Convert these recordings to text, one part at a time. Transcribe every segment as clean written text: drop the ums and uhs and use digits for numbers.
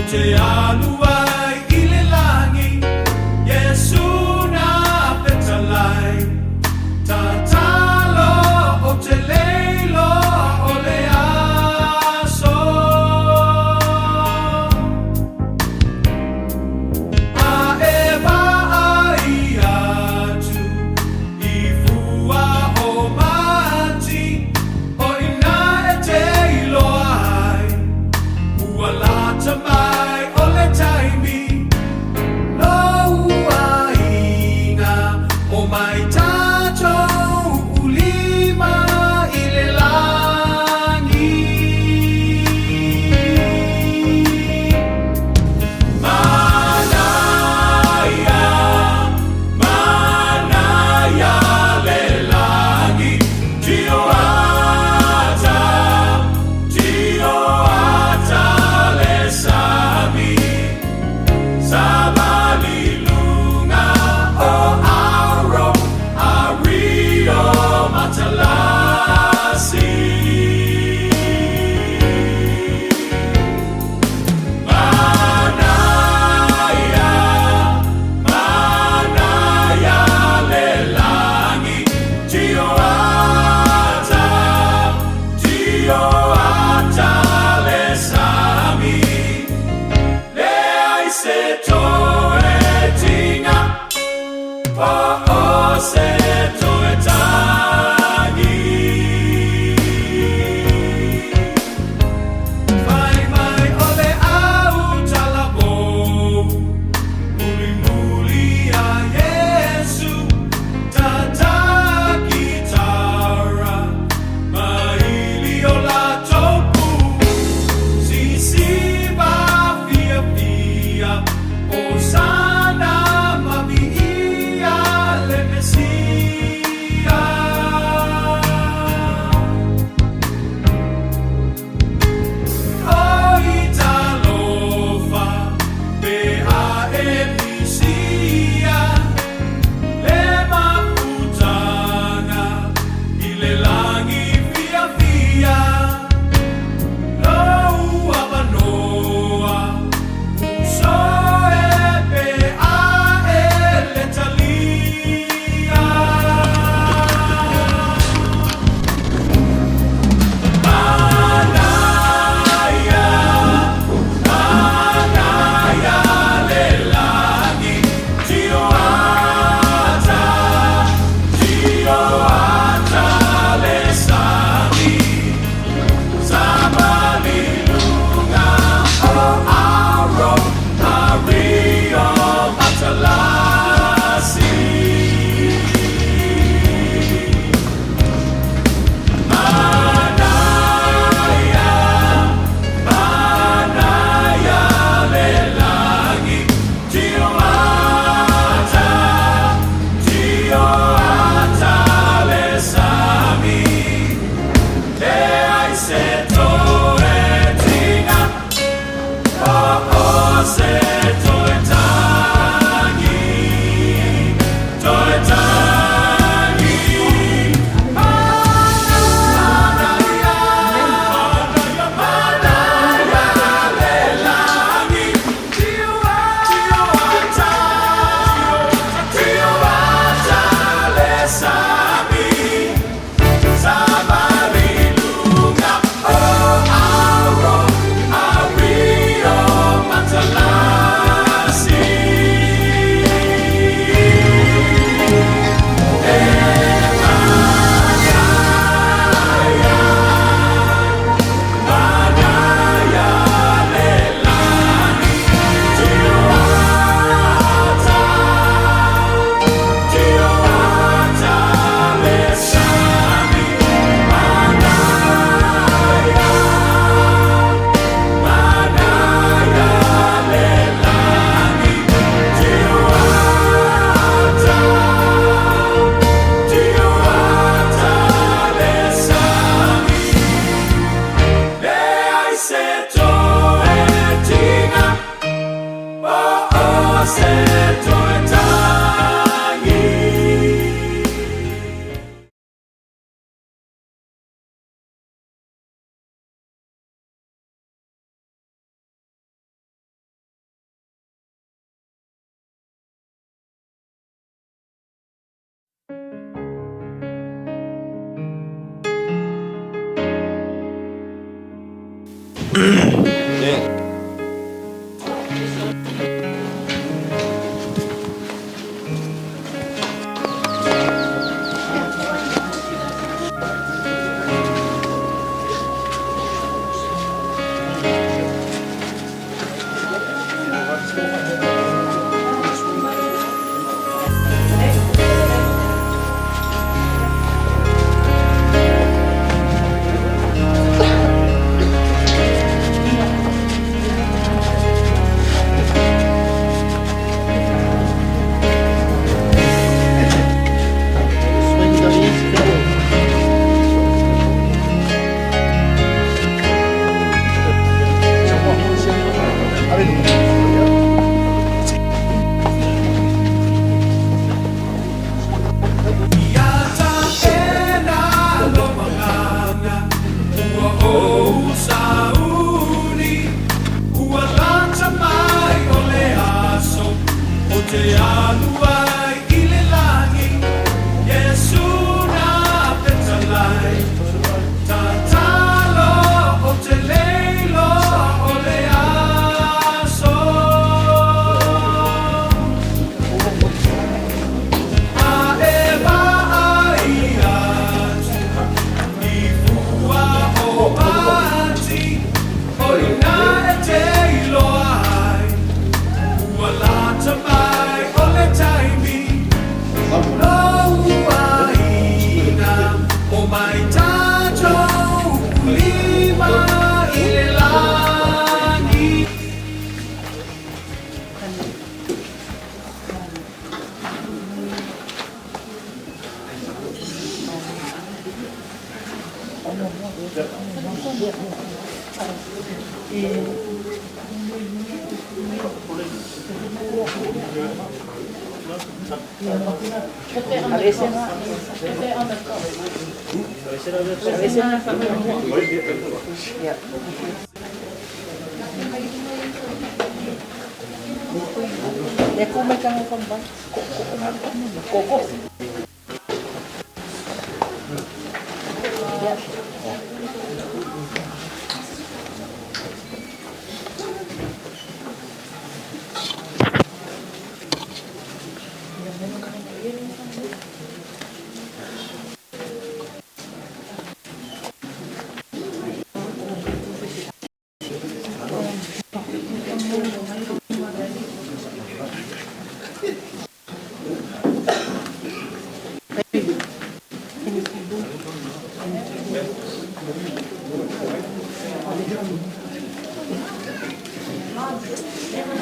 te aluai i le langi, Iesu na petalai. Tatalo o te leilo o le aso. A e ai atu i fua o mati, o ina e te iloa ai. Ua lata mai o le taimi, no ua inga o mai tātou ulima i le langi. Manaya le langi, tio ata le sami, sabali lunga o auro, a rio matalasi. Manaya le langi, tio ata le sami, le ai se toe tinga, o se toe tangi. Mai mai o le au talabou, muli muli a Iesu, tata kitara, maili o la topu, sisi ba fia fia, Osana mavia le Mesia. O italofa pe a emisia, le maputanga i le langi fia fia. No abanoa, uso e pe a le talia. Manaya le langi, tio ata le sami, sabali lunga o auro, a rio matalasi. Manaya le langi, tio ata le sami, le ai se toe tinga, o se toe tangi, toe tangi. Manaya le langi, tio ata le sami, sabali lunga o auro, a rio matalasi. Manaya le langi, tio ata le sami, Manaya le langi, tio ata le sami, le ai se toe tinga, o se toe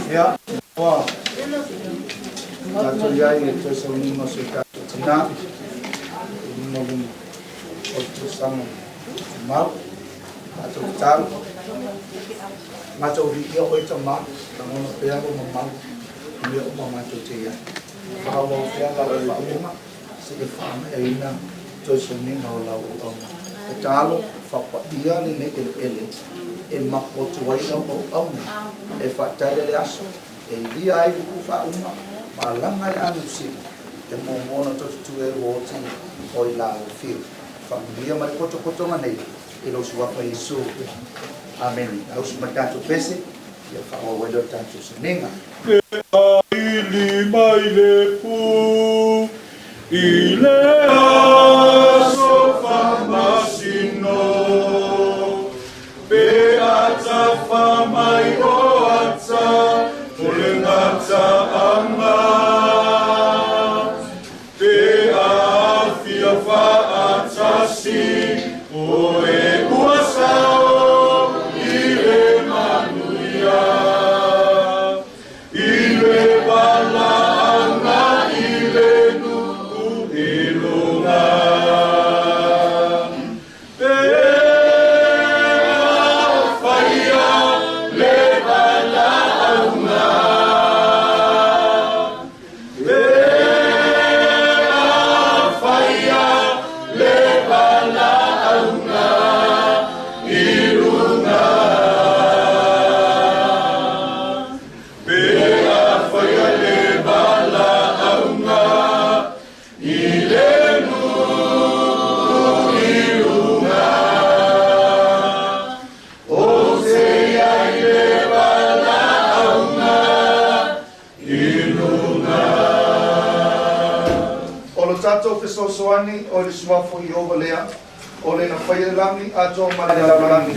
Ya, wah, satu ya itu seni musik Cina, ini mungkin untuk sang mal, atau cal, macam dia itu mal, kamu dia pun mal, dia pun macam dia. Kalau dia kalau dia mah, sekarang ini tu seni kalau cal, fakta dia ni nekil elit. E mapotuai au au e whaatare le aso e lia ai ku wha uma malanga le anu si e mōmona totu e wōti o i la o whiu whamulia mai koto nei e lo suwapa i su amen au sumatato pese e whaawelo tanto senenga ili mai le pu i le aso whamasino Famai oatsa, tulengata anga. Te afia faatasi, oe uasao, ile manuia. Ile bala anga, ile nuku ilunga. Le mātou fesoasoani o le suafo i ova lea, o le na whaialangi a tō ma le laulangi.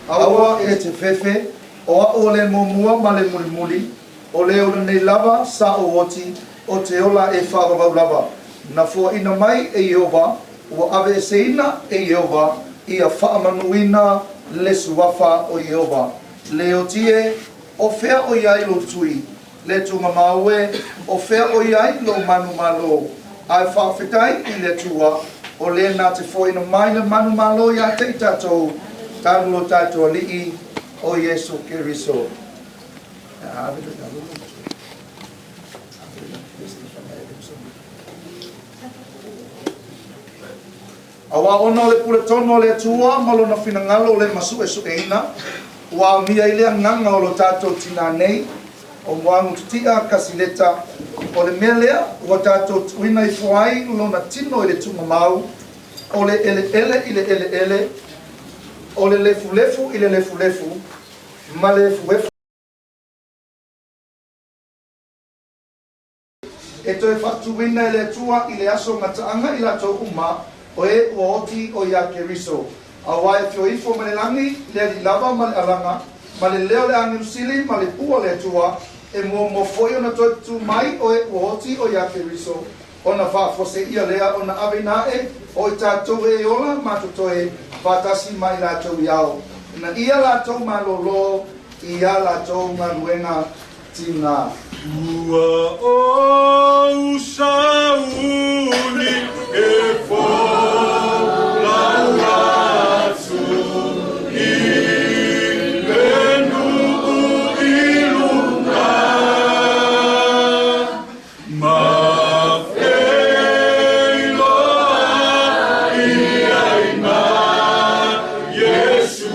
Aua e te fefe, o a o le momua ma le mulimuli, o le o nei lava sa o oti, o te ola e whaavavau lava. Na fua ina mai e Iova, ua ave e seina e Iova, ia whaamanuina le suafa o Iova. Le o tie, o fea o iai lo tui, le tunga maue, o fea o iai lo manu malo. Ai whaafetai i le tua, o le nā te fo ina mai na manu malo ia te i tātou, tānu o tātou alii o Yesu Keriso. Awa ono le pule tono le tua, malo na finangalo le masu e sueina, wa mia ile nganga o lo tātou tina nei, o mwangu tutia kasileta, o le melea, wa tātou tuina i fuai, lo na tino ile tunga mau, o le ele ele, o le lefu lefu ile lefu lefu, ma le fuefu. E toi whatuina ile tua ile aso ngataanga ila tau uma, o e ua oti o ia Keriso. A wae fio ifo ma le langi, le li lava ma le alanga, ma le leo le angilusili, ma le pua le tua, e mo foi ona toi tu mai o e ua oti o ia Keriso. Ona whaafose ia lea, ona avenae, o i tātou e ola, matotoe, whatasi mai lātou iau. Na ia lātou malolo, ia lātou maruenga tina. Ua o sauni e fo lauatu i venu i lunga ma feiloa i aina Yesu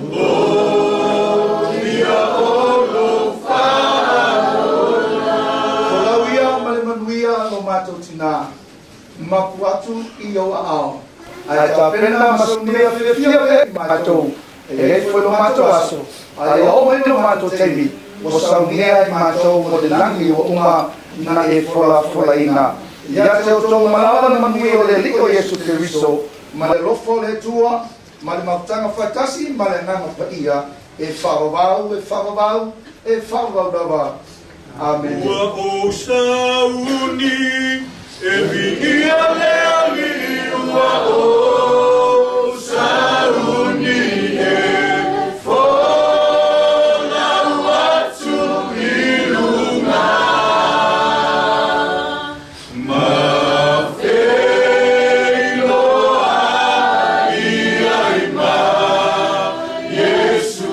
o ia olo Matou tina mapu atu i o ao. Ai ta pena masunia fia matou. E foi no matou aso. Ai o mo no matou temi. O saunia i matou mo de langi o uma na e fola ina. Ya te o tonga malawa na manui o le liko Yesu Keriso. Ma le lofo le tua, ma le mautanga whaitasi, ma le nanga paia. E whawavau dawa. Amen. Ua o sauni e vigia le ali. Ua o sauni e fola watu i lunga ma feiloa i aima Yesu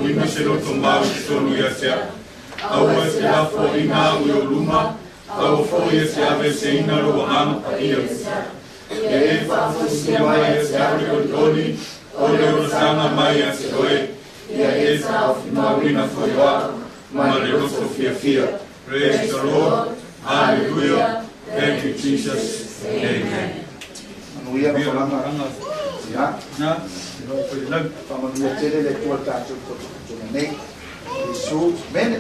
Wina se roto mau tonu ia sea. Aua se la fo ina ui o luma. Aua fo ia se ave se ina roa ama pa ia. E whafo se mai e se auri o toni. O leo sanga mai a se oe. Ia e sa ofi mawina fo iwa. Ma le roto fia fia. Praise the Lord. Hallelujah. Thank you, Jesus. Amen. Anuia no falanga. Ya. Na. Pamanuia tele le tua tātou tōna nei. Jesus, mene.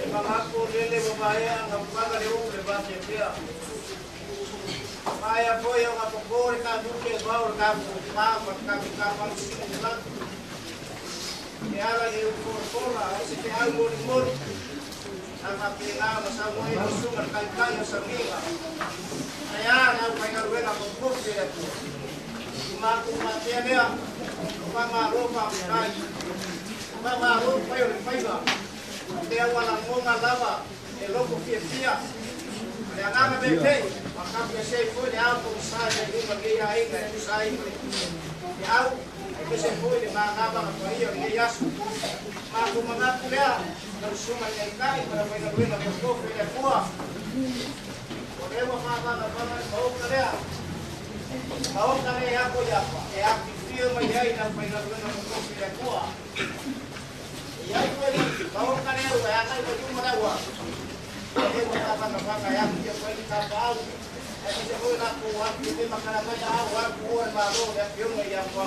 Mangako lele mamaya nga mga leo le bate pia. Maya boya nga pokore ka duke baur ka ka sila. Niala ni ukora ese que hay mori. Ang kapila sa mo ay sugar kay sa miga. Ayan, ang pagkaruin ako po siya po. Kumakumatya niya. Kumamaro pa ang kay. Kumamaro pa yung paiga. Kaya walang mga lava. E loko fiya. Kaya nga nga bebe. Makapya siya po niya ako sa yung mag-iyain na yung sa iyo. Niyaw. Ay kasi po yung mga ngabang at pahiyo. Niyayaso. Makumangako niya. Nalusungan niya ikain. Para pagkaruin ako po. Kaya kuha. Ewa mama na mama maok na rea ako ya pa e akti Ia mai na pai na ko pila kuā. Ia koe ni kau kare au e akai ko tu marawa. E mo ta pa ka ya ki ko ni ka pau. E se ko na ko wa ki te makara mai a wa ko e ma ro ya ki mo ya ko.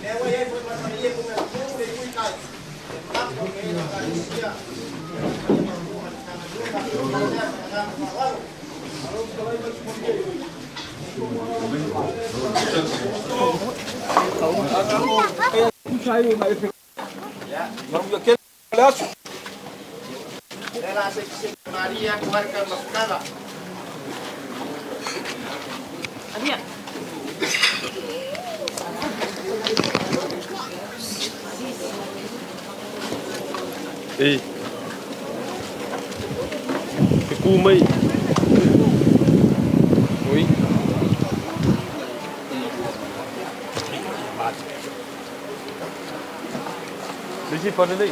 Ne wa ye ko ma ni ye ko me ko le ku kai. Ma ko ke na ka sia. Era Maria keluarga Masnada. Había. Ê, cái cu mây. Ui. Đi chi phần đến đây.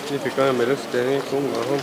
Ini fica melhor se tem com não.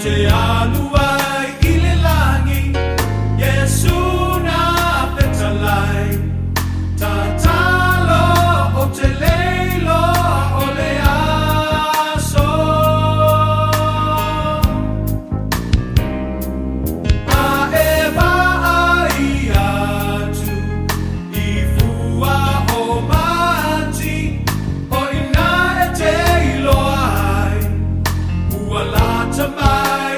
Te aluai I le langi Yesu na petalai Tatalo o te leilo o le aso A eva ai atu I fua o mati O ina e te iloai Ua lata mai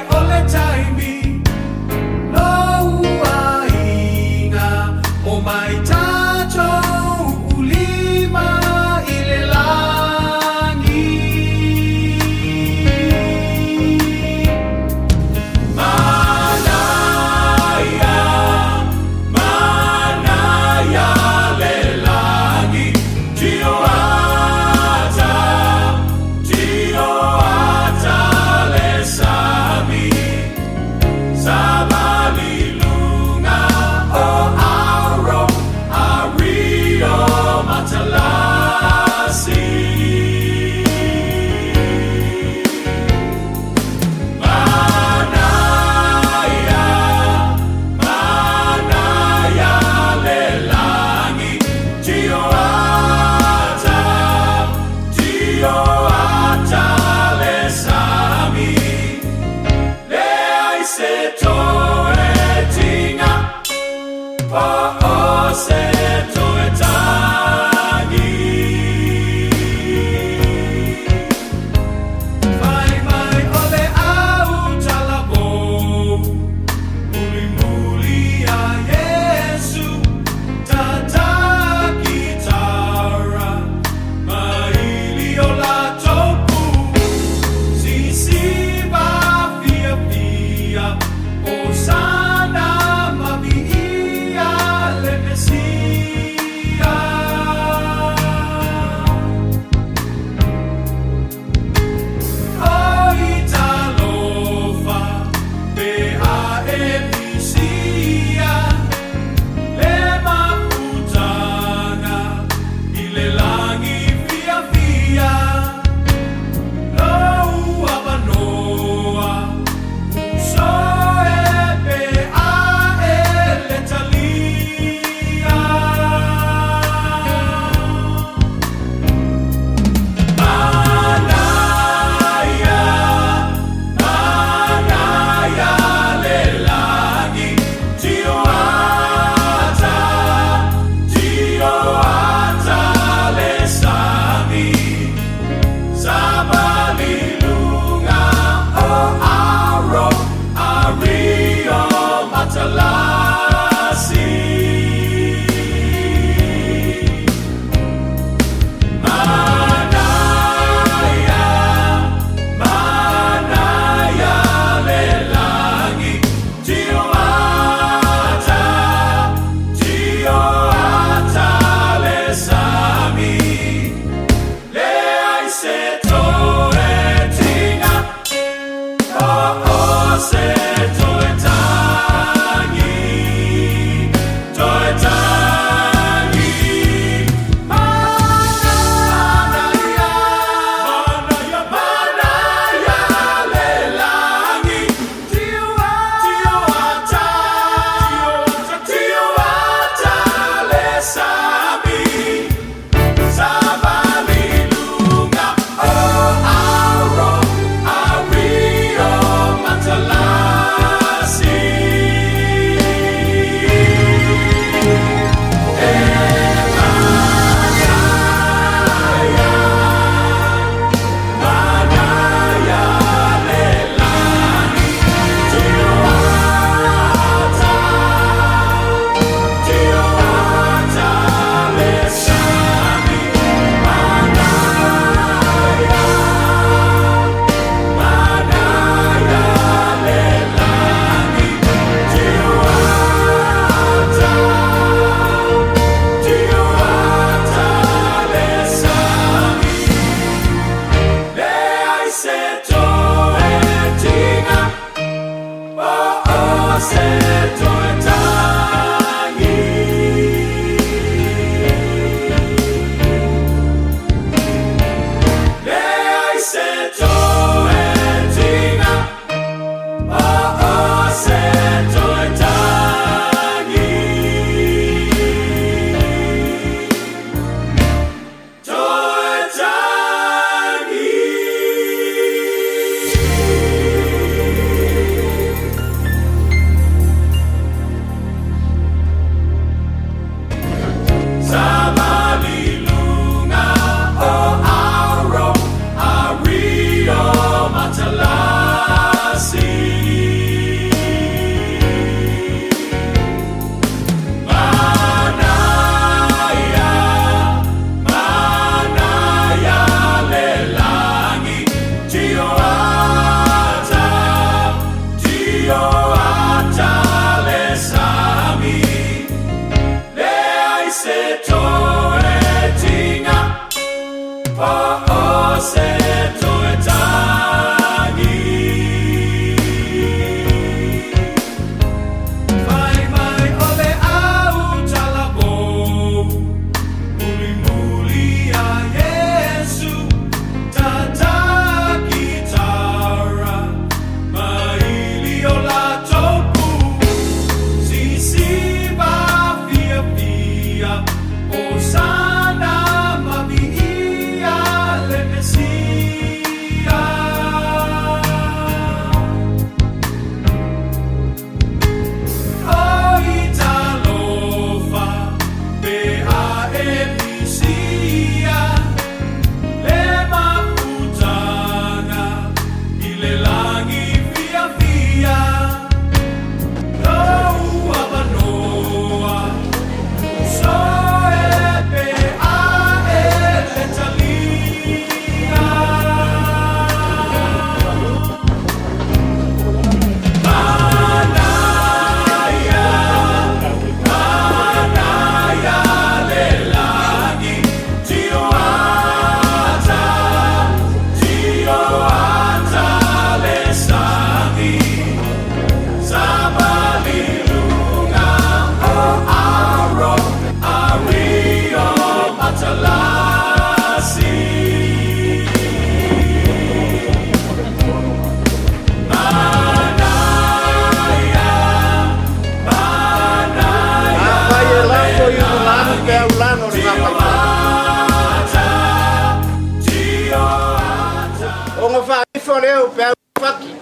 Leo pe faki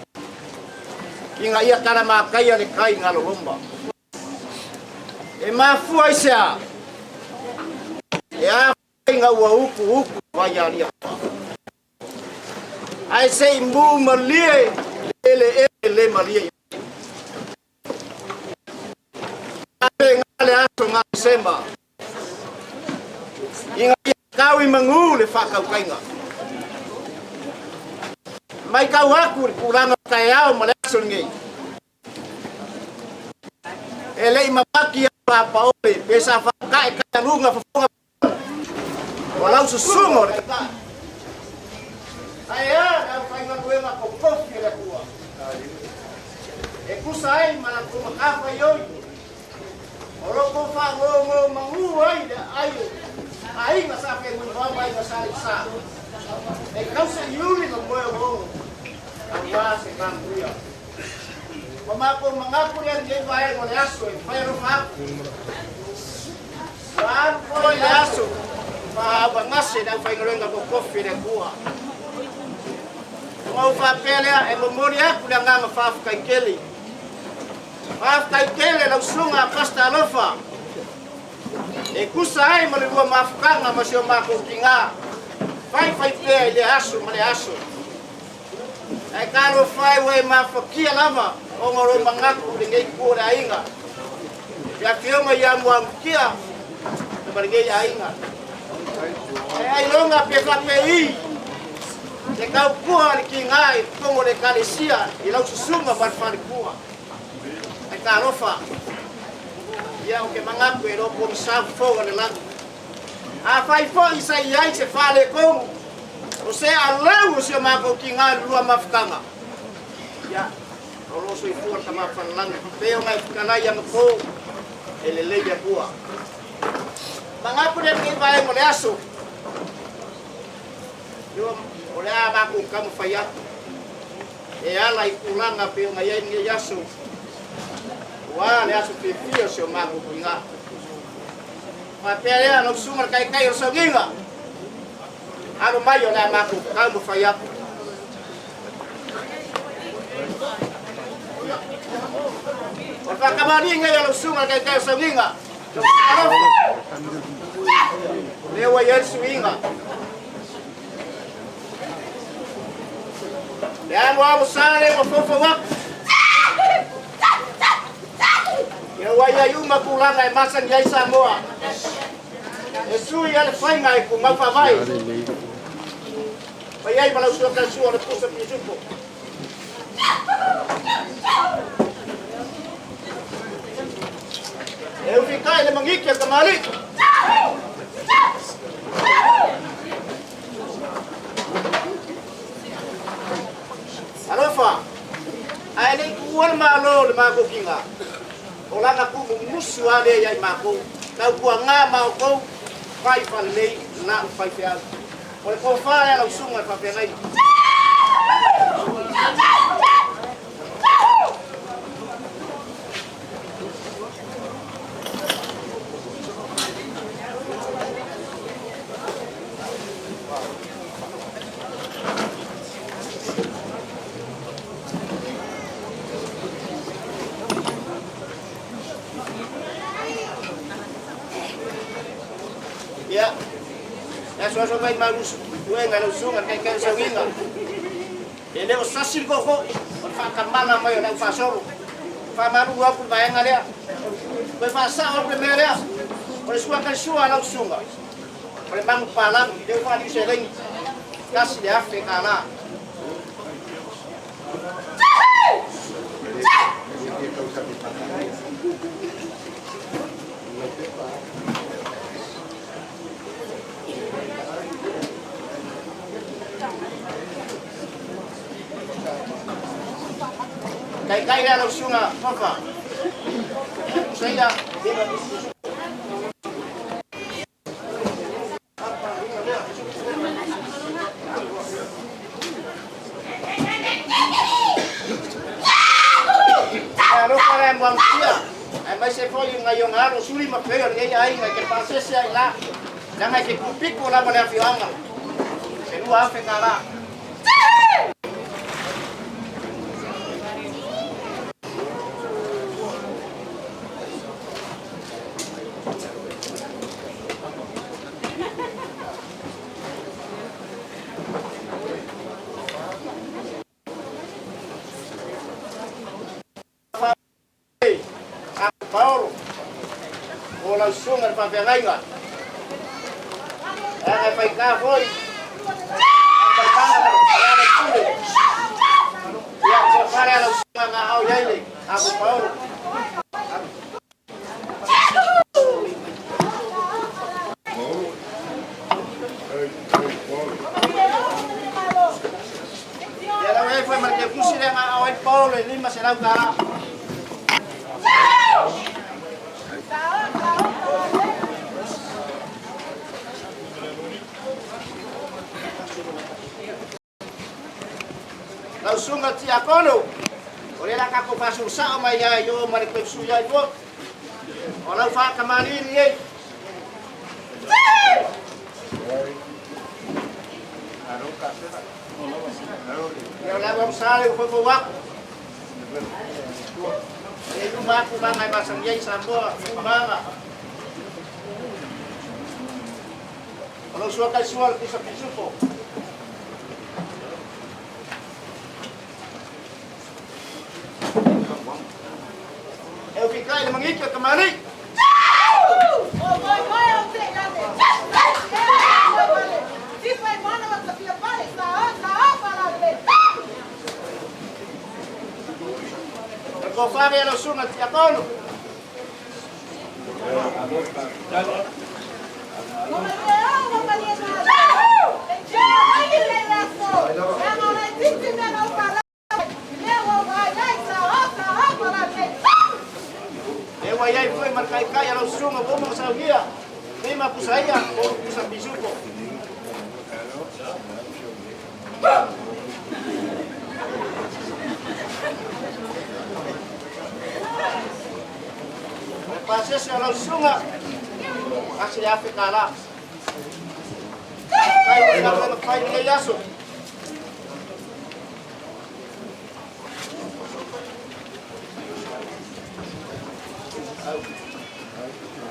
kinga ia kana makaya le kai ngalo lomba e mafua isa e a kinga wa uku vaya lia ai sei mbu malie le malie ate ngale aso ngasemba inga kawi mangu le fakau kainga mai kau aku kurang kayau malesun ngi elei mapaki apa ole pesa fakai kalunga fafunga walau susungo saya ang paingan gue makokok kira kuwa kusai malang kumakafa yoy oroko fa ngo manguai da ayo ai masafe mun babai masalisa kau sa yuli ng moyo Awas ikan kuya. Mengaku yang dia bayar oleh asu, bayar rumah. Dan oleh asu, abang nasi dan bayar dengan kopi dan buah. Mau papelnya, memori aku dah nggak maaf kai keli. Maaf kai keli langsung apas talofa. Kusai melibua maafkan nama siapa aku tinggal. Fai pe dia asu, male asu. Ai karo fai we mafakia lama o ngoro mangaku dingai ku da inga ya kio ma ya muang kia barge ya inga ai longa pe fa pe de kau ku ali kingai como de kalesia e lau susuma par far ku ai karo fa ya o que mangaku e ro por sa fogo de lá a fai fo isa ia se fale como o sea aleu se mako kinga lua mafkanga ya Olo sui fuar kama fanlang. Peo ngai kana yang ko. Elele ya kuah. Mangapu dia pergi bayar oleh asuh. Dia oleh aku kamu fayat. Ala ikulang api ngayain dia asuh. Wah, dia asuh pipio sio maku pinga. Mapelea no sungar kai kai so ginga. Anu mayo na maku kamu fayat. Maka kamari ngayon no sungar kai kai so ginga. Lewa yan suinga. Yan wa musale mo fofowak. Waya yung makulang ay masang yay sa moa. Esu yan fay ngay kung mapamay. Payay malausuan ka suwa na po sa piso po. Eufikay na mangikya kamali. Ano fa? Ay ni kuwan malo na makukinga. Orang aku musuh ada yang maku, kau buang ngama kau, fai falei nak fai fial. Oleh kau fai langsung apa pelai. Ya, ya suatu baik malus, gue nggak langsung kan kayak sawinga. Ini usasin kok, berfakat mana mayo nang pasor, pamaru gua pun bayang ada, berfasa orang pemerintah, bersuakan suara langsung, memang palang dia pun di sering, kasih dia Afrika. Kaya langsung apa? Saya kalau kalian buang dia, masih boleh ngayong harus suri mampir dia ay ngajar pasir saya lah, jangan kepupik pun apa yang fianga, kedua Afrika. Paulo, o langsung ang papiangay nga. Ang ay kahoy, ang pagkakaroon, ang nagsulit. Yan, so para langsung ang aoyay, ako Paulo. Yan ang ay fue magkakusin ang aoy Paulo, hindi masilaw ka. Langsung at siya kono. Oleh lang ako pasusa o may yayo marikot suya ito. Walang fa kamalin niya. Yung lawang sali ko pagbuwak. Ay lumaku ba ngay masangyay sa mga pamanga. Walang suwa kay suwal sa piso po. Eu ficar ele mangikyo kamari. Kau faham ya langsung nanti apa lu? lau sunga boma sa gia. Lima pusaya ko sa bisuko. Pases lau sunga. Asli Afrika lah. Kai ni yaso.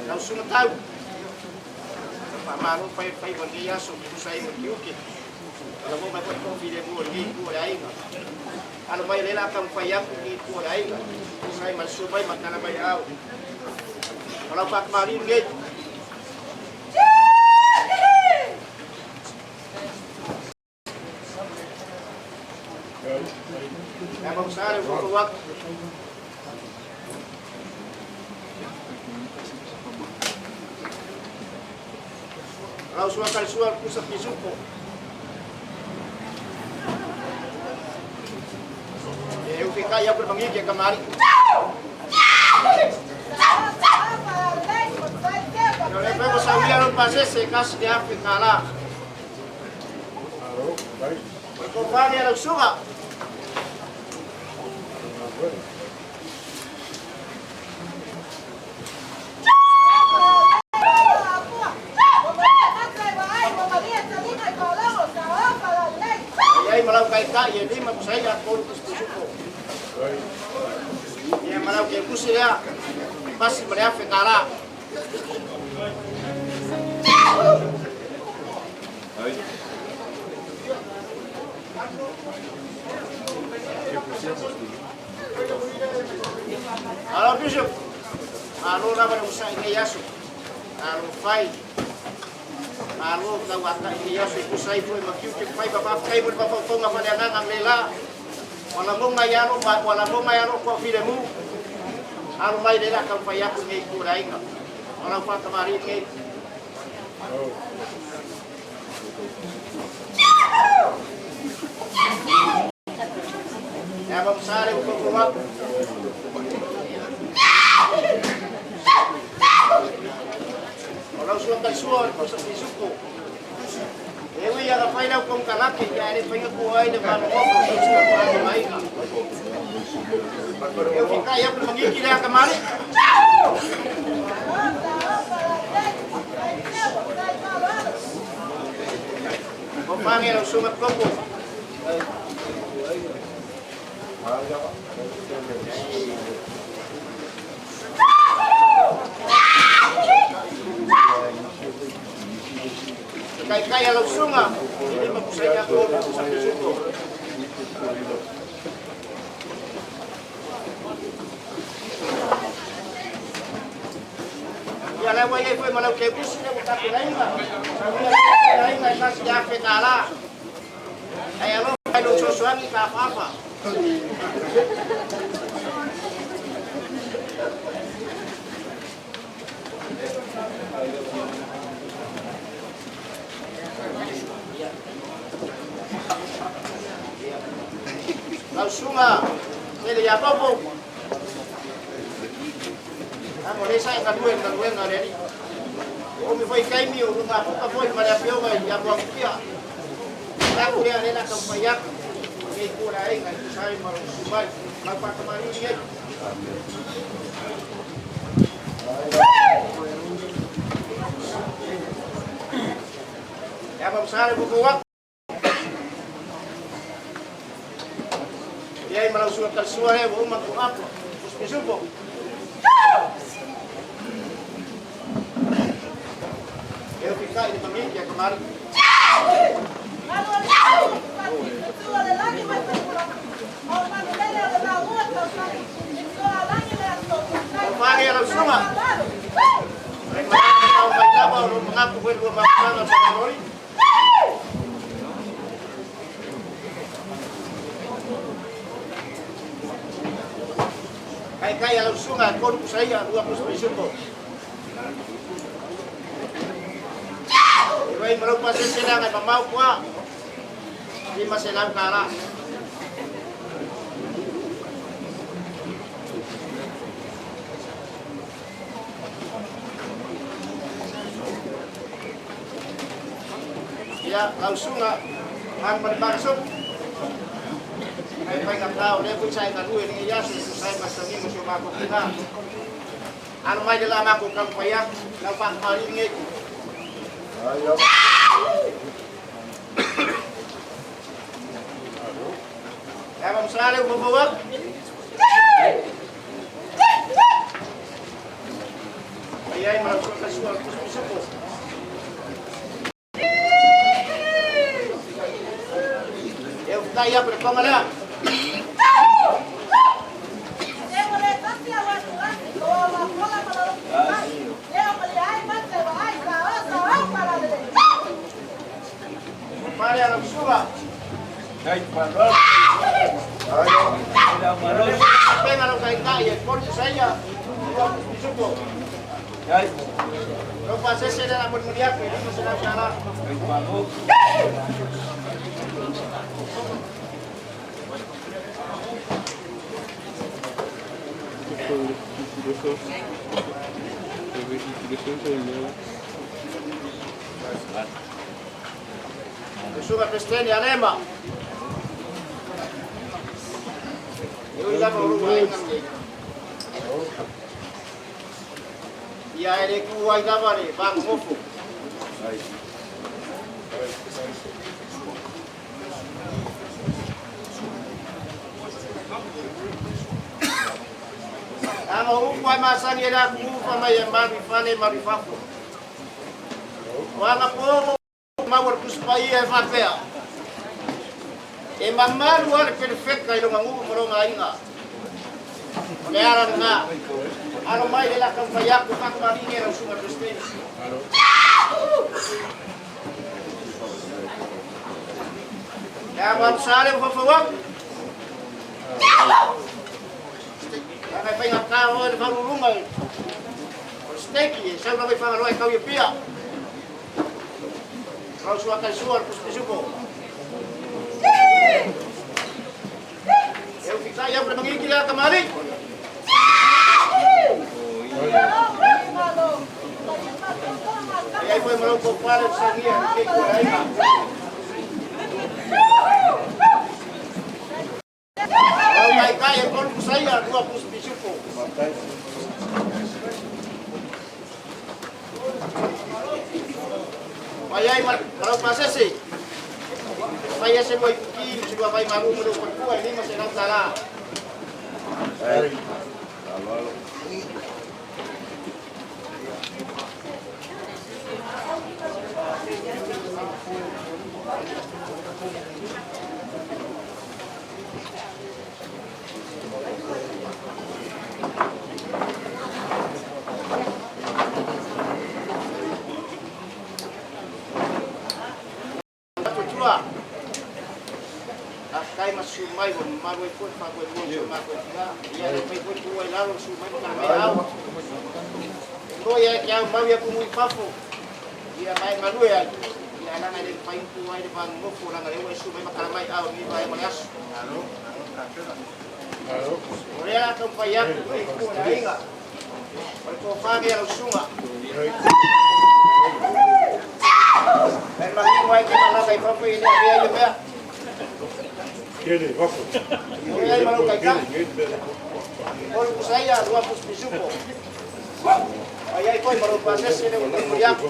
Langsung tahu. Pak Manu pai bagi yaso usai mengiuki. Kalau mau dapat kopi dia buat gitu ada air. Kalau mai lela kam payak gitu ada air. Usai masuk bai makan bai au. Kalau Pak Mari gitu. Abang Sari buat kalau suar pusat bisuko. Eu ficar ya berbanggi ke kamari. Yo le veo sabía los pases se casi de África lá. Compadre a la suga. Ay malau kai ya di mak saya ko suko. Ya malau ke kusi ya. Pas pada Afrika. Halo Bishop. Halo nama usai ini Yasu. Halo Fai. Halo kawata ini Yasu usai pun makiu ke Fai bapa kai pun bapa ko ngapa dia ngang lela. Wala mo ngayano ko filemu. Halo mai lela kan Fai aku ngai kurai nga. Wala pa kamari ke. Ya bang sare ko keluar. Kalau suan pasal bisuko. Ewi ya rapai lau kong kalaki ya ini pengen kuai de mano ko suka ko ano mai. Eu ficar ya pergi dia kemari. Kau panggil sumat koko. Kaya lau sunga, ini makusanya ko sa bisuko. Ya lewa ya foi malau ke bus ne buka kulainga. Sabia kulainga kasi ya fetala. Ay alo ay lo sosuangi ka apa. Sunga, ele ya topo. Amo desa yang kaduen ada ni. Oh mi foi kai mi rumah aku foi pada pioga ya buang kia. Aku dia nak kempayak. Ni kurai ngai sai mau subai. Lapa kemari ni. Ya bang sare buku. Ya malau suat tersuah ya bu mak apa? Bisuko. Ya fikir ini kami ya kemarin. Pagi ya semua. Mereka tahu baca baru mengaku berdua bapa sama Lori. Kaya sungai kon saya 20 bisuko. Ibai merupakan selang ay mamau kuha. Di maselang kara. Ya, langsung ang pagbagsok. Ay pagkatao, lepo saya kaduin ni Yesus, saya masangin mo siya makukina. Ano may nilama ko kang payak, ng pangmalingit. Kaya mamsali ko bubawag. Ayay, malasok na suwag ko po. Daya berpamala. Mari anak suka. Baik, Pak. Apa yang anak kaya? Pun saya. Cukup. Baik. Lupa saya dah nak bermuliak. Ini masih nak cara. Baik, Pak. Suka Kristen ya lema. Ini lah baru main nanti. Ya ini kuai gambar ni, bang Mufu. Ang ukway masan nila kufa may marifane marifako. Wala po mawar kuspai e fapea. E mamar wala perfect kayo ng umo nga inga. Meron nga. Ano may nila kang payak kung ang marinir ang sunga Kristen. Kaya mamsalim papawag. Kaya pa yung tao na marurungal. Steki, siya na may pangaluay ikaw yung piya. Kau suakan suar puspisuko. Yang kita yang bermengikir kembali. Ayah ibu yang melukuk pada sangia ikut ayah. Kalau baik kaya kau saya 2 puspisuko. Ayay malau prosesi. Saya semua ikut sudah baik malu menurut kuah ini masih nak salah. Kay mas sumay mo magoy po magoy mo magoy nga iya may po kuway lalo sumay mo kami aw ko ya kaya mawya po muy papo iya may maluya iya na ngay pain kuway de bang mo po lang ay sumay makalamay aw ni bay malas ora la tong payak ko na inga ko pagi ang sunga ay mahiway ki malagay papo ini iya yung ya. Kini, wako. Ay malu kay ka. All ko saya 2 puspisuko. Ay ko malu pases ini muyak.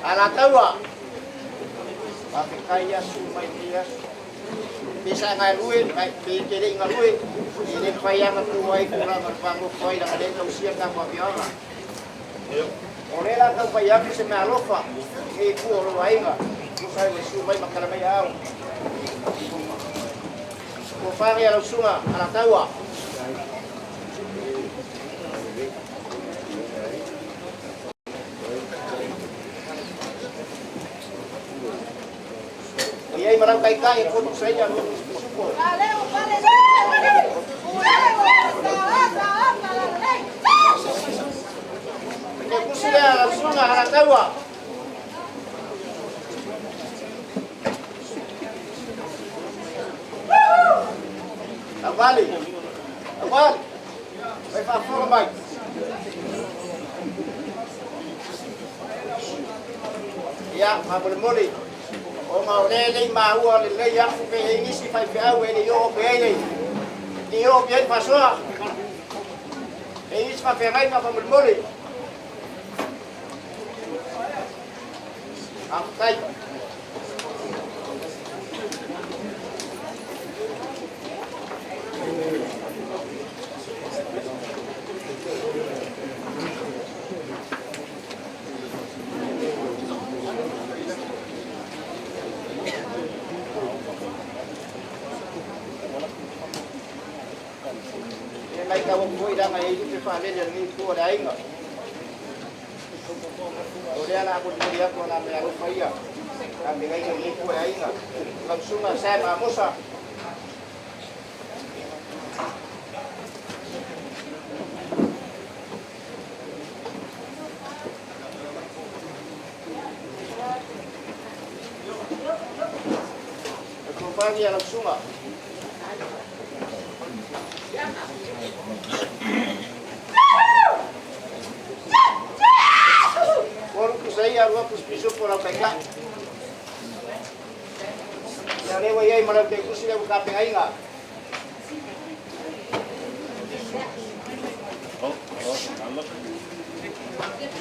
Ala tawa. Tapi kaya sumay niya. Bisa ngaluin, kaya ngaluin. Ini kaya matuway kurang magbango koy lang din ng siya ng pabiyama. Ore lang ang kaya bisa malofa. Iku orway nga. Kusay sumay makalamayaw. Kupang ya sunga anak tawa. Iyay marang kay-kay ko sa inyo suko. Kaya kusi dia langsung anak tawa. Awali. Vai para fora mais. Ya, mabul-muli. O mau lele mau lele ya ke ini si fai fau ele yo bele. Dio bien pasó. Ini si fai mai mabul-muli. Amtai. May kawang buhay lang ay ito pa rin yung ito na inga. Uli na ako dito ko na may arong paya. Kami ngayon yung ito na inga. Magsunga sa mamusa. Nagkumpang niya nagsunga. Saya aku pisu pura peka. Yang lewa yai malam teku sila buka pengai nga.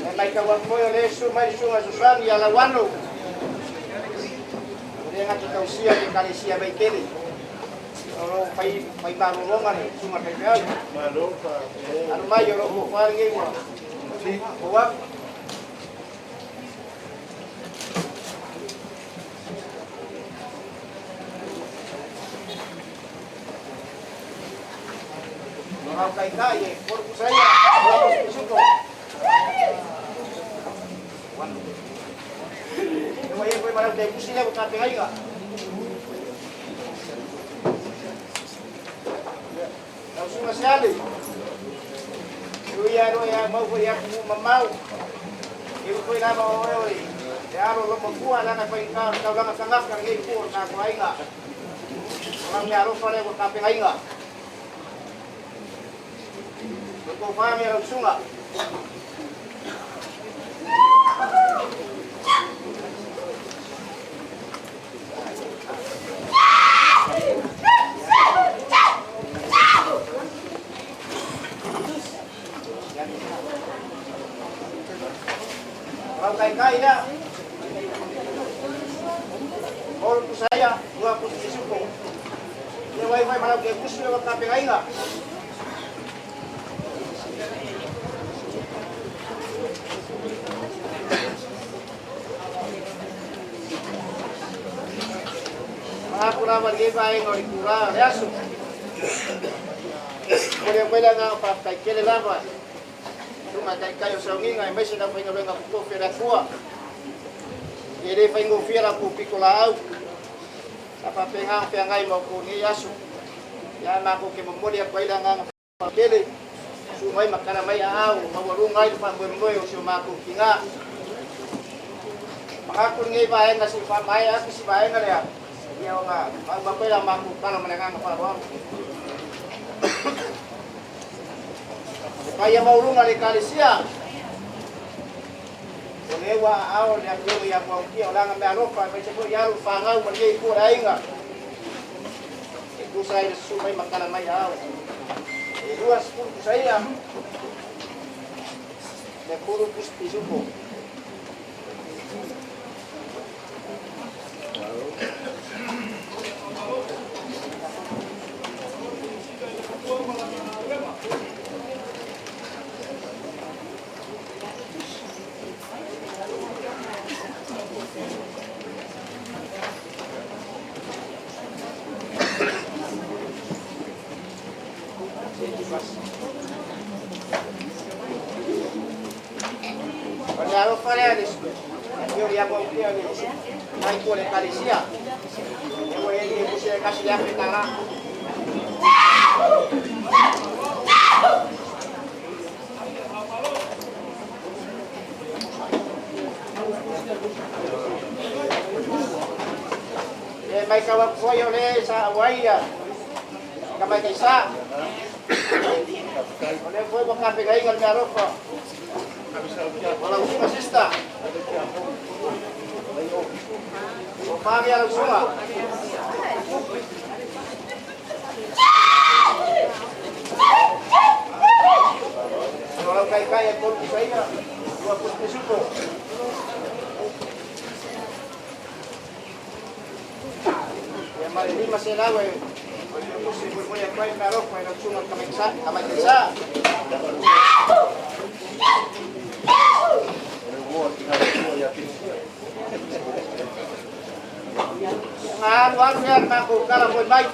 Yang lain kawan mo yung lesu may sunga susan ya lawan lo. Dia nga kita usia di kali sia baik keli. Kalau pai marulongan sunga peka. Malupa. Anu mayo lo bukan ngewa. Buat kai-kai, korpo saya, suko. Kaya ko malam tayo sila buka pengai ka. Langsung nasyali. Ruya mau ko ya mamau. Ibu ko na mo oy. Yaro lo magkuha lang na paingka, daw lang sangap kang ipur na ko ay nga. Orang yaro pa rin buka pengai nga. Kung kami ang sunga. Kalau kai-kai ya. Orang tu saya, dua pun disuko. Dia wifi malam ke bus lewat kape kai enggak? Aku naman gibay ng ikura, yaso. Pwede nga papakili laban. Tumatay kayo sa ngingay, may sinapay nga nga po pira kuha. Hindi pa yung pira po pikulaaw. Napapingang piyangay mo po ni yaso. Yan ako kimumuli at pwede nga papakili. Sumay makaramay aaw, mawalungay pambumoy o sumakong kinga. Mga kuningay bayan na si Pamay at si bayan nga liya. Iya nga, magbakoy lang makukala manangang kaparawang. Kaya maulung alikali siya. Kulewa awal yang dulu yang mau kia ulang ambil arofa, macam tu yang fangau pergi ikut aing nga. Itu saya sumai makanan maya. Dua sepuluh saya. Nepuru pusti suku. Kalau Paredes, yo ya mau dia ni, naik boleh kali sia. Yo yang dia mesti kasih dia petara. may kawag po yun sa away yan. Kamay kaysa. Ulit po makapigay ng meron po. Walang sumasista. Upami ang suma. Walang kaya po sa iya. Dua puspis po. Yang malilima sila, posible mo yan pa yung meron. May nagsunod kamay kaysa. Wag yan, makukala po, Mike.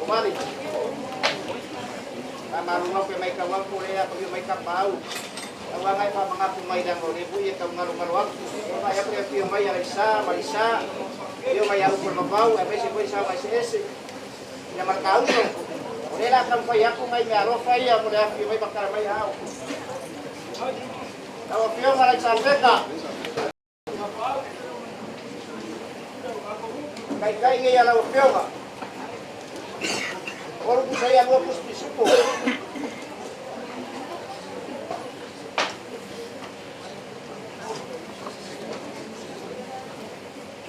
Umali. Marunong po may kawang po rin ako yung may kapaw. Tawagay pa mga pumaydang ron. Ibu yung kaungarumaruang. Kaya po yung may alisa, malisa. Yung may ako mabaw. Abay si po yung sama si Ese. Yung markauso. Wala kang paya kung may maro paya. Wala yung may makaramay ako. Tawag po yung malagsampet ka. Kay ngayon ang upyo ka. Orang po saya mo po spesipo.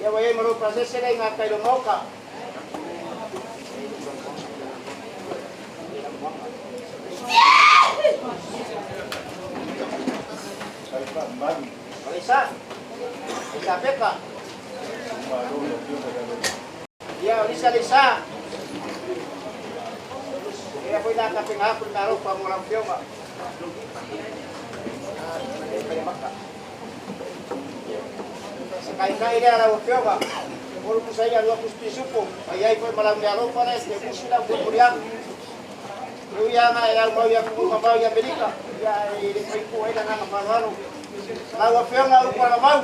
Kaya wala mo proses sila nga tayo mo ka. Malisa. Isapit ka. Ya, lisa. Kaya po'y nakaping hapon na rin pamurang piyo ka. Sa kain-kain niya na piyo ka. Puro po sa iya, luwa po spiso po. Ayay po'y malang niya rin pa rin. Kaya po sila po muriang. Luya nga, ilang mawya po mabaw yung Amerika. Kaya ilipay po ay na nga manuano. Lawa piyo nga upo na mabaw.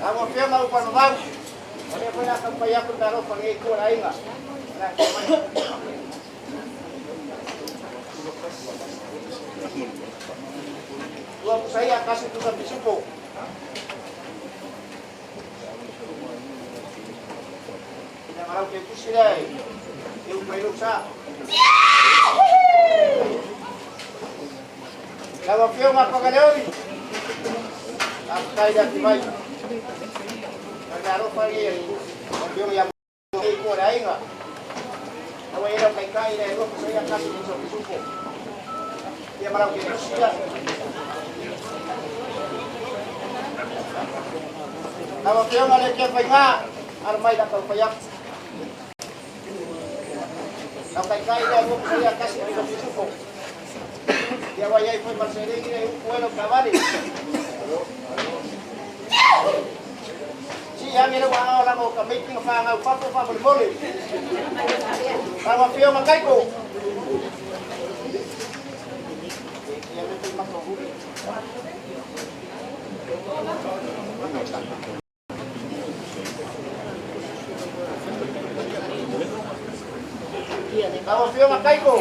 Ako piyo nga upan mabaw. Kaya po na kang payapon na rin pang-iko na inga. Dua po sa iya kasi ito sa bisupo. Pinangaraw kayo po sila eh. Yung mayroon sa. Lawa piyo nga pagalaw eh. Ang tayo dati may. Naglaro pa rin. Ang yung yung iko na inga. Naway lang kay kain na ito. Kasi yung kasi sa bisupo. Kaya marang kito sila. Lawa piyo nga lekya pa nga. Armay na pagpayak. Ang kay kain na ito. Kasi yung kasi sa bisupo. Kaya wayay po magsarili na yung puwelong kamali. Siya ginawa lang ko kamit ng pangaw papo pamulmuli. Tama piyo magkay ko. Yan ito yung makahuli. Tama piyo magkay ko.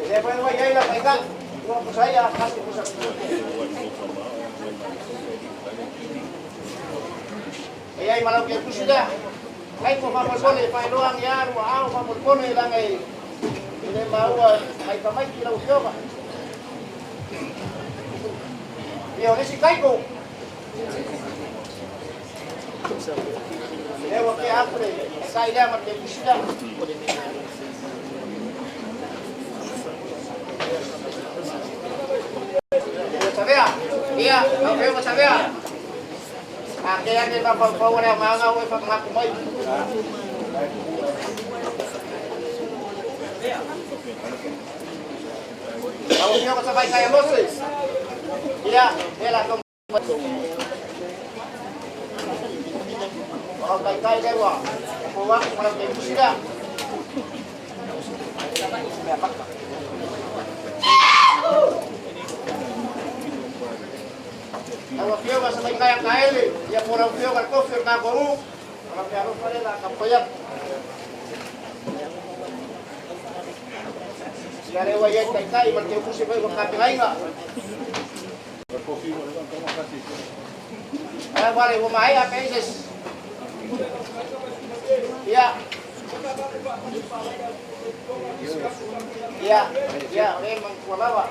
Kaya po yung wayay lang ay ka. Kung po saya, kasi po sa kaya ay malaw kayo po sila. Kahit po pamulpon eh, pailuang yan, waaw, pamulpon eh lang ay hindi mahuwa, may kamay, kilaw siyo ka. Iyon, si Kaiko. Ewan kaya ako eh, kaya naman kayo po sila. Sabia, iya, kayo masabia. Kaya din mapagpawa na mga ngaway pag makumay. Tawag niyo kasabay kaya Moses. Iya, ela kong okay, kaya dewa. Kung waktu malam tempo sila. Ang piyo ka sa may kayang kaili, iya po lang piyo ka kofir na guru. Ang piyo pa rin na kampayak. Siya rin wayay kay magtiyo po siya yung kapingay nga. Alam mo rin, humay ang pesos. Iya. Iya, iya, oke, mengkualawa.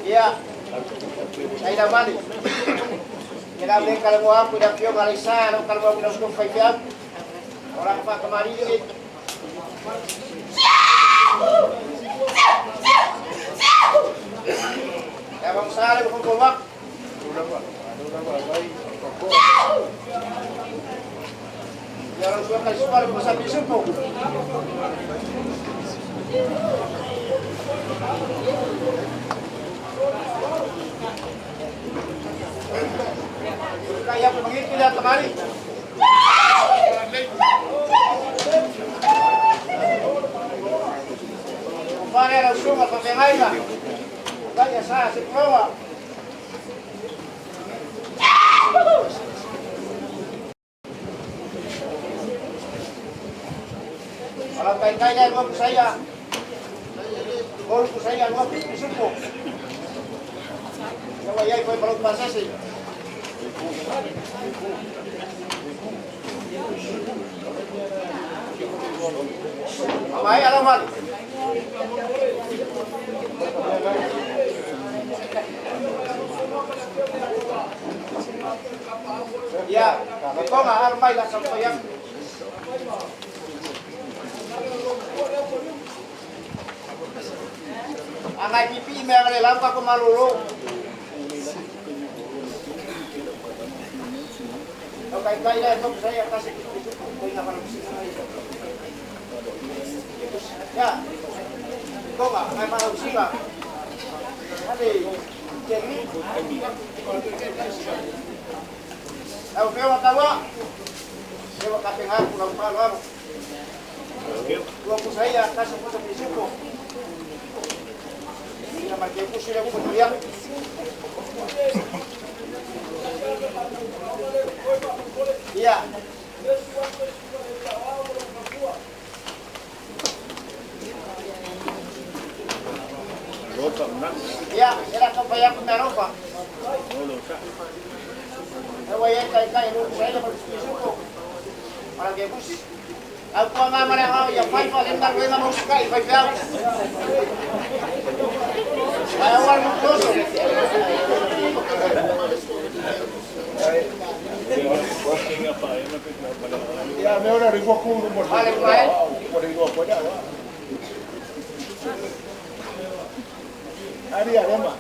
Iya, saya dah balik. Kinabi kalau mo ako na piyo malisa, ano kalau mo pinos kong kaibigan. Orang pa kemari ini. Ya bang sale kung kumak. Ya orang suka kali suka ko sa piso po. Kaya po mangiti na kemari. Kumpare ang suma sa tengay na. Kaya sa si Proa. Walang kaya mo ko saya. Gol ko saya mo piso po. Kaya ko parang pasasi. Mamay alaman. Ya, ito nga armay lang sa payang. Ang IPP may ang nilampa ko malulong. Okay, kaya ito saya kasi ito na parang ya, ito nga, may parang siya. Hadi, Jenny. Ako kayo matawa. Kayo katingan ko ng palo. Huwag ko saya kasi po sa pisip ko. Hindi naman kayo po sila ko patuliyak. Iya. Iya, era kampaya ko meron pa. Wayay kay lu saya berpisu ko. Para gebus. Ako nga man ako yung 5 kalendar ko na mo sky 5 daw. Ayaw mo toso. Ya, me ahora rico con un buen. Vale, vale. Por el go, por allá. Ari, además.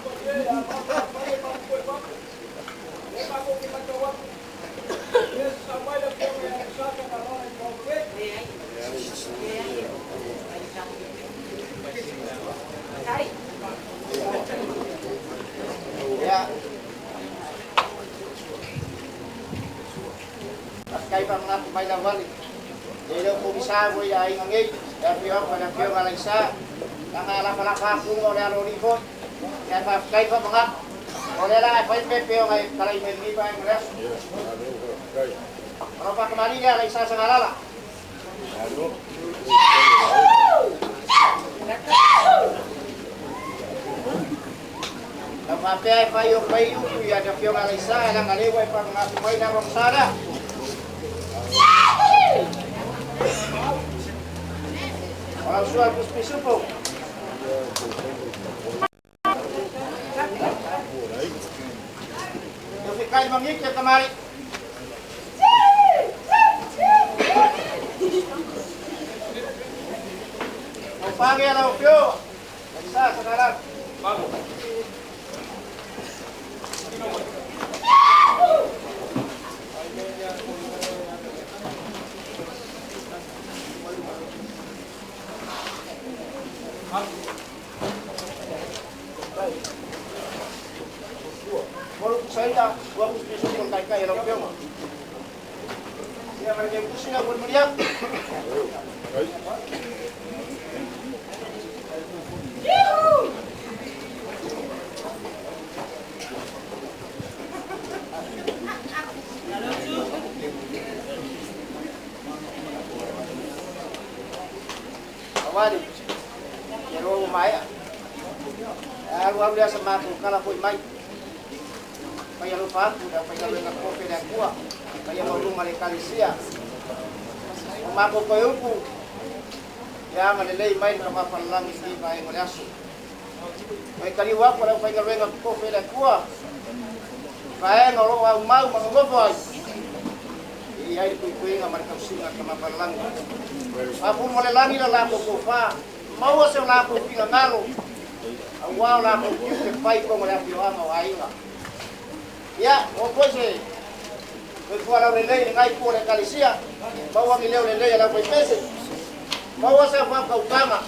Ya. Kay pa mga may lawali. Dito po bisa mo ay ngangay. Tapi ako na piyo malaysa. Ang ala ko mo na lorifo. Kay pa mga oleh lah FNP piyo ngay kalay may ba ang res. Ano pa kemari dia Laisa sa ngalala. Tapi ay payo ya da piyo Laisa lang aliway pa mga kumay na romsada. Walang sual piso po. Yung fikay mangik ya kamari. Ang pagi na upyo. Isa sa karat. Bago. Awali, kero maya. Aku dia semaku kalau pun mai. Kaya lupa aku dah kaya dengan kopi dan kuah. Kaya malu malaikat sia. Maku koyuku. Ya malilay main sama palang isi baik maliasu. Kaya kali waktu dah kaya dengan kopi dan kuah. Kaya ngolo mau mengoboy. Iya itu nggak mereka singa sama palang. Aku mulai lagi dah laku kofa. Mau saya laku pinga ngalo. Awal laku kita pai kau mulai piwa mau aina. Ya, opo sih. Kuala relay ngai ko le kalisia. Bawa mileo relay la koi pese. Bawa sa fa ka utama.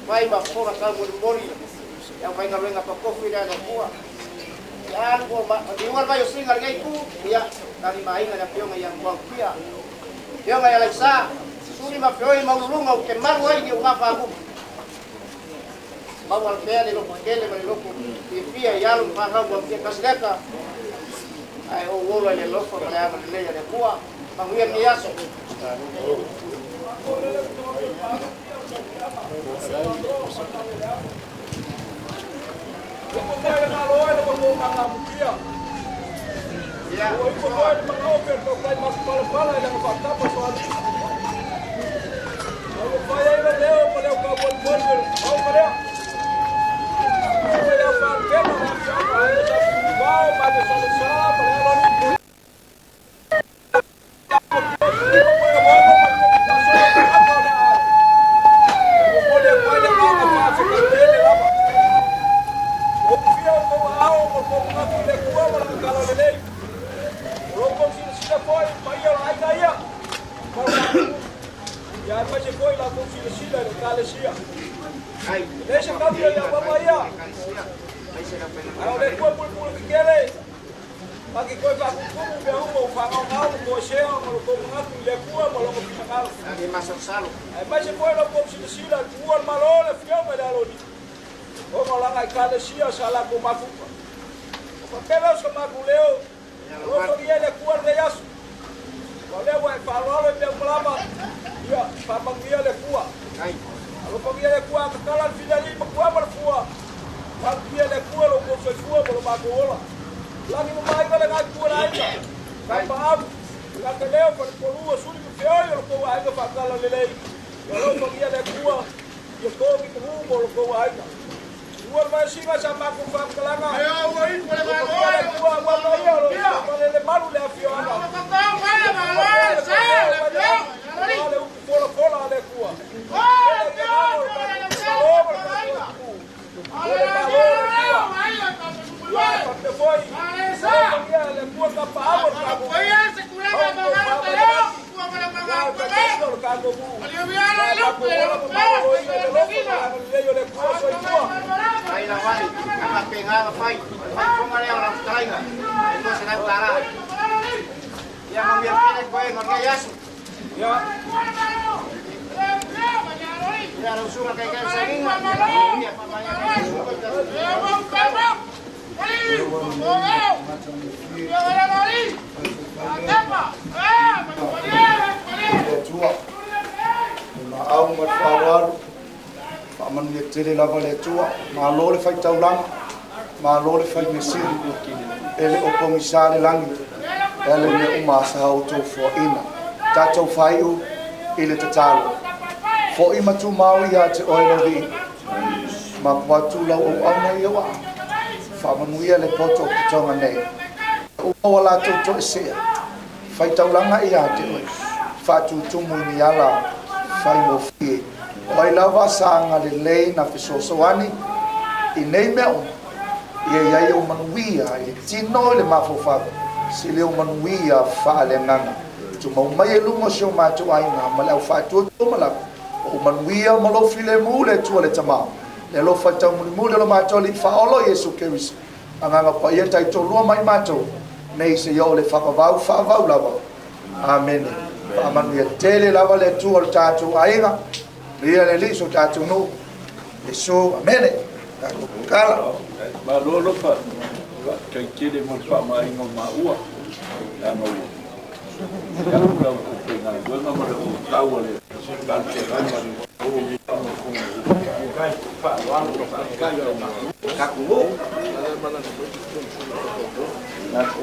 Vai ba fora ka mo mori. Ya vai ngarenga pa kofi da kuwa. Ya ko ma diwal ba yo singa ngai ku. Ya, kali mainga na pio ngai yang bang pia. Dia ngai Alexa. Suni ma pio mau lunga o ke maru ai ni uma fa ku. Bawa pia ni lo kele ma lo ku. Pia ya lo fa ka bang pia kasdeka. Ai o wola le lo fa la ma le ya de kuwa. Manguia ni yaso. Tele lava le tua, ma lo le fai taulang, ma lo le fai mesiri, ele o komisare langi, ele me uma sa auto fo ina, tatou fai u ile tatalo, fo ima tu maui ya te oilo vi, ma watu lau o auna iwa, fa manuia le poto ki tonga nei, o wala toto esea, fai taulanga ia te oi, fa tu tumu ni ala, fai mo fie, Oi lava sanga le lei na fisosoani I nei meo ia o manuia I tino le mafofa si le o manuia fa le ngana tu mau mai lungo sio matu ai na mala fa tu mala o manuia malo file mule tu le tama le lo fa tamu mule lo matu li fa olo Yesu Christ anga pa ia tai to lo mai matu nei se yo le fa va lava amen Amanu ya tele lava le tu al tatu ainga. Ria le li so tatu no. Yesu amene. Kala. Ba lo pa. Kai kile mo pa mai ngo ma ua. Ya no. Ya no la ko pena. Yo no mo lo tau le. Kan te kan ma o mi pa mo ko. Kai pa wa lo pa kai yo ma. Ka ku mo. Na ko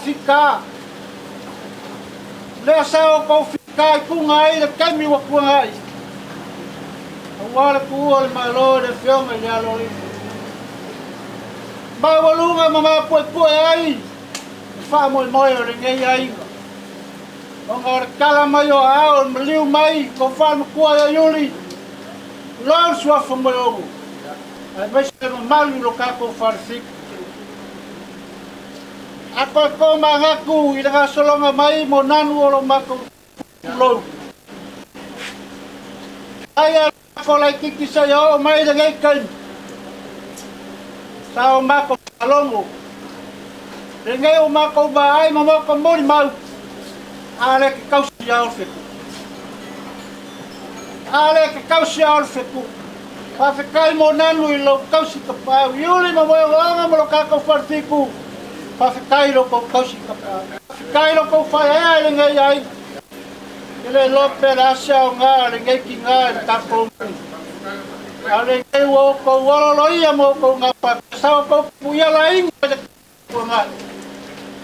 Fika le sao ko fika ku ngai le kai mi wa ku ngai awala ku al malo de film ya lo li ba walunga mama po ai fa mo le ngai ai ngor kala mayo a mliu mai ko fa ku ya yuli lo swa fa mo yo ai ba se mal lo ka ko farsik ako ko mangaku ila solonga mai mo nanu o mako lo aya ko lai kiki sayo mai de kan sao mako alongo de ngai o mako ba ai mo ko mo mau ale ke kau sia o feku pa fe kai mo nanu ilo kau si ka pa yuli mo mo ka ko fartiku pa kai lo ko kausi kai lo ko fa ai ngai ai ele lo perasia nga le ngai ki nga ta ko ale ngai wo ko wo lo ia mo ko nga pa sa ko puya lain ko nga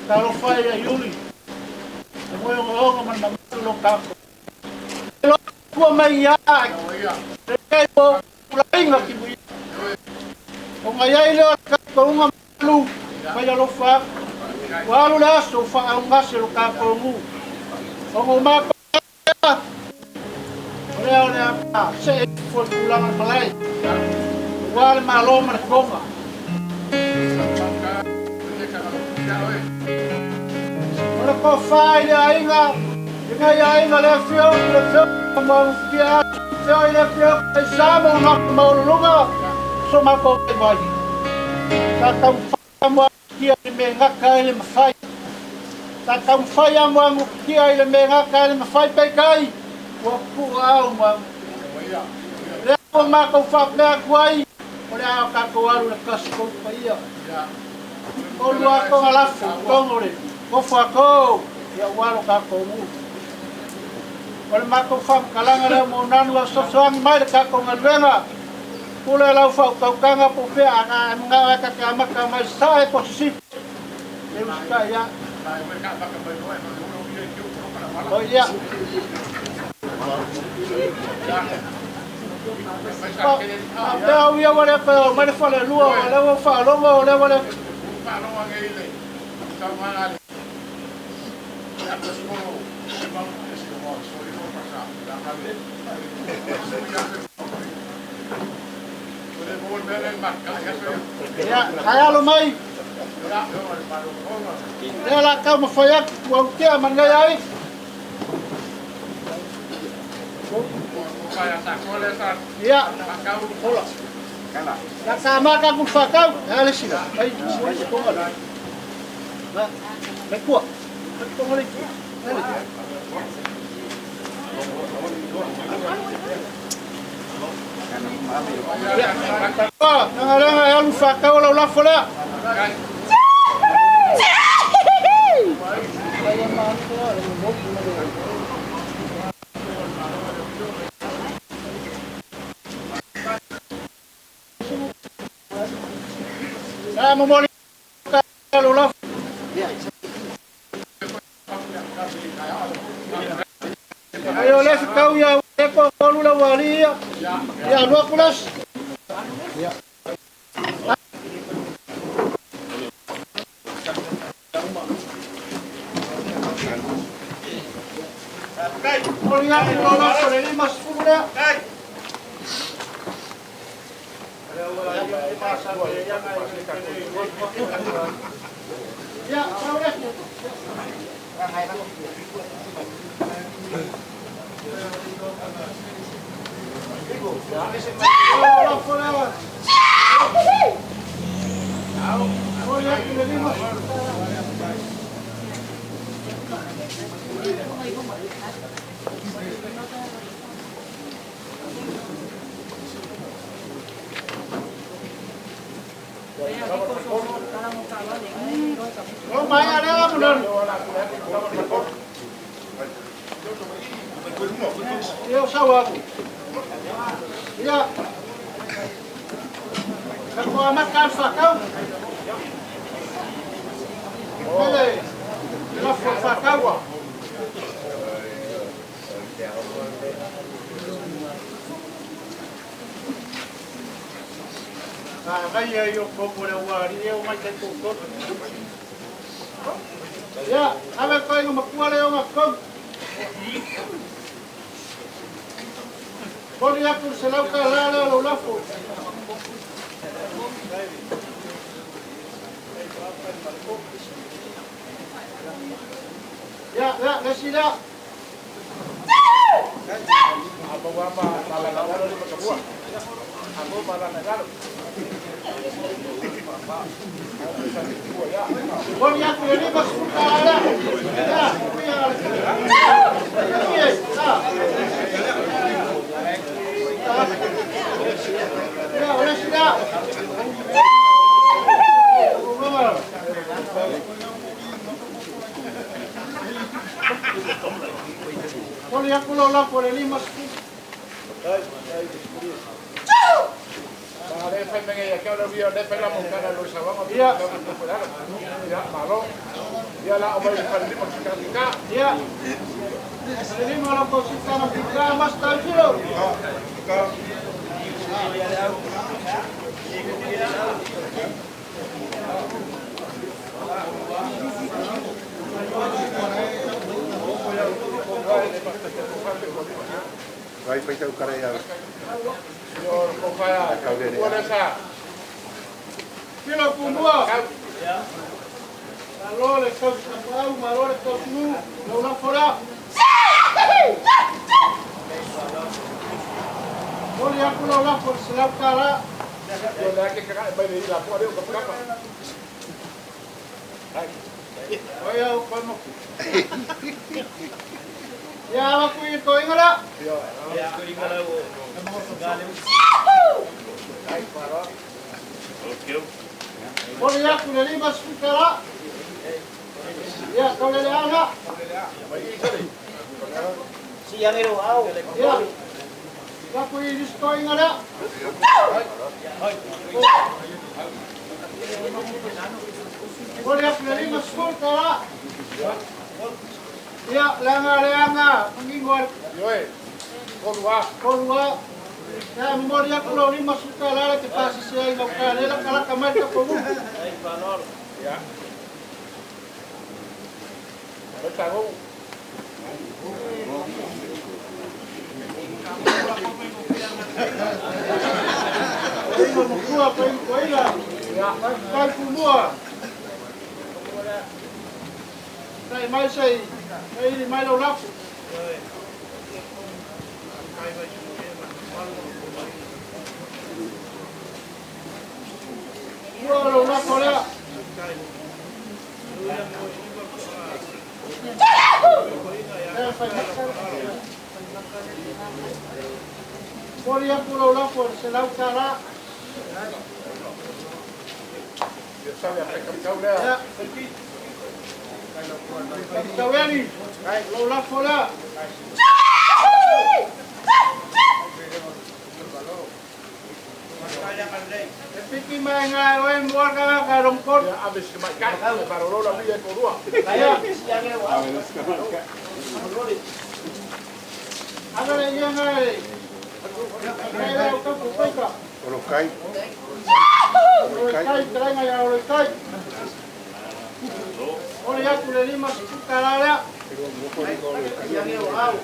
ta lo fa ya yuli mo yo man na lo ka lo ko mai ya le ngai wo lain nga ki buya ko nga ai lo ka ko nga lu kaya lo fa walu la so fa ang ngaselo ka ko mu o ma pa ora pa se fo pulang malai wal malo mar koma ora ko fa ya inga le fio mo fia fio le fio sa mo lunga so ma ko vai ka ta mo kia me ngaka ele mafai ta kam fai am ki ai le menga ka le fai pe kai wa pu au ma le ko ma ko fa pe kwai o le ka ko alu le kas ko pa ia o lu ko ala fu ko ngore ko fa ko ya wa ka ko mu o le ma ko fa kalanga le mo nanu so soang mai ka ko ngalwenga pula lau fa ka kanga po pe ana nga ka ma mai sai po si le ska ya oh iya Tahu ya wala pa mana fa le lua wala fa lo wala wala ya kaya lo mai ya la kau mafayak wa kia man gayai ya ya sama ka ku fakau ala sila ai ko ngala na me ko ngala Nangala ya lu fakau la la fola Mo moli kalau la ayo les kau ya ko lu la wali ya 12 ya Molinya lola sore ini mas fuda ya saudara Oh, banyak ada benar. Yo sawah. Ya. Kamu amat kan fakau. Boleh. Lah fakau. Ah, kaya yung bobo na wari, yung may tutot. Ya, kami ko yung makuha na yung akog. Pwede ako sa law ka lala o lafo. Ya, sila. Apa-apa, malalagalo di pagkabuha. Ako para nagalo. Pwede ako yun yung masulala. Ya, ya, wala sila. Pwede ako lola por el imas. Vale, venga, ya que ahora voy a dejar la montaña los sábados, ya, ya, malo, ya la voy a hacer por chica, ya, tenemos la posición chica más tranquilo. Vai para o cara ya. Señor, compañero, ¿cuál es esa? Pilo kumua. Malore kau sapau, malore kau nu, launa fora. Boleh aku launa for selap kara. Yo dah ke kakak bayi la por eu kapapa. Oya kono. Ya aku itu ingala. Ya, aku ingala wo. Boleh aku dari masuk kala. Ya, kau dari anak. Siang itu au. Ya. Aku ini stoi ingala. Boleh aku dari masuk kala. Ya, langa pengingwar. Yoi, Kolwa. Ya, memori aku lo ni masuk kala ke pasi saya ingau kala kala kamar ke komu. ya. Bertanggung. Ingau mukua koila. Ya, kai kumua. Kai mai sei. Kai mai lo lapu. Gua lo lapu ya. Boleh aku lo lapu selau kala. Ya sabe apa kau dah. Ya. Kau ni. Lo lapu ya. Piki mai ngai wen warga karongkot. Ya habis kemakan baru lo dah dia kedua. Ya. Ada lagi yang ngai. Ngai lau kau kupai ka. Kalau kai, Kai terai ngai lau kai. Oleh aku le lima kala ya. Yang ni au.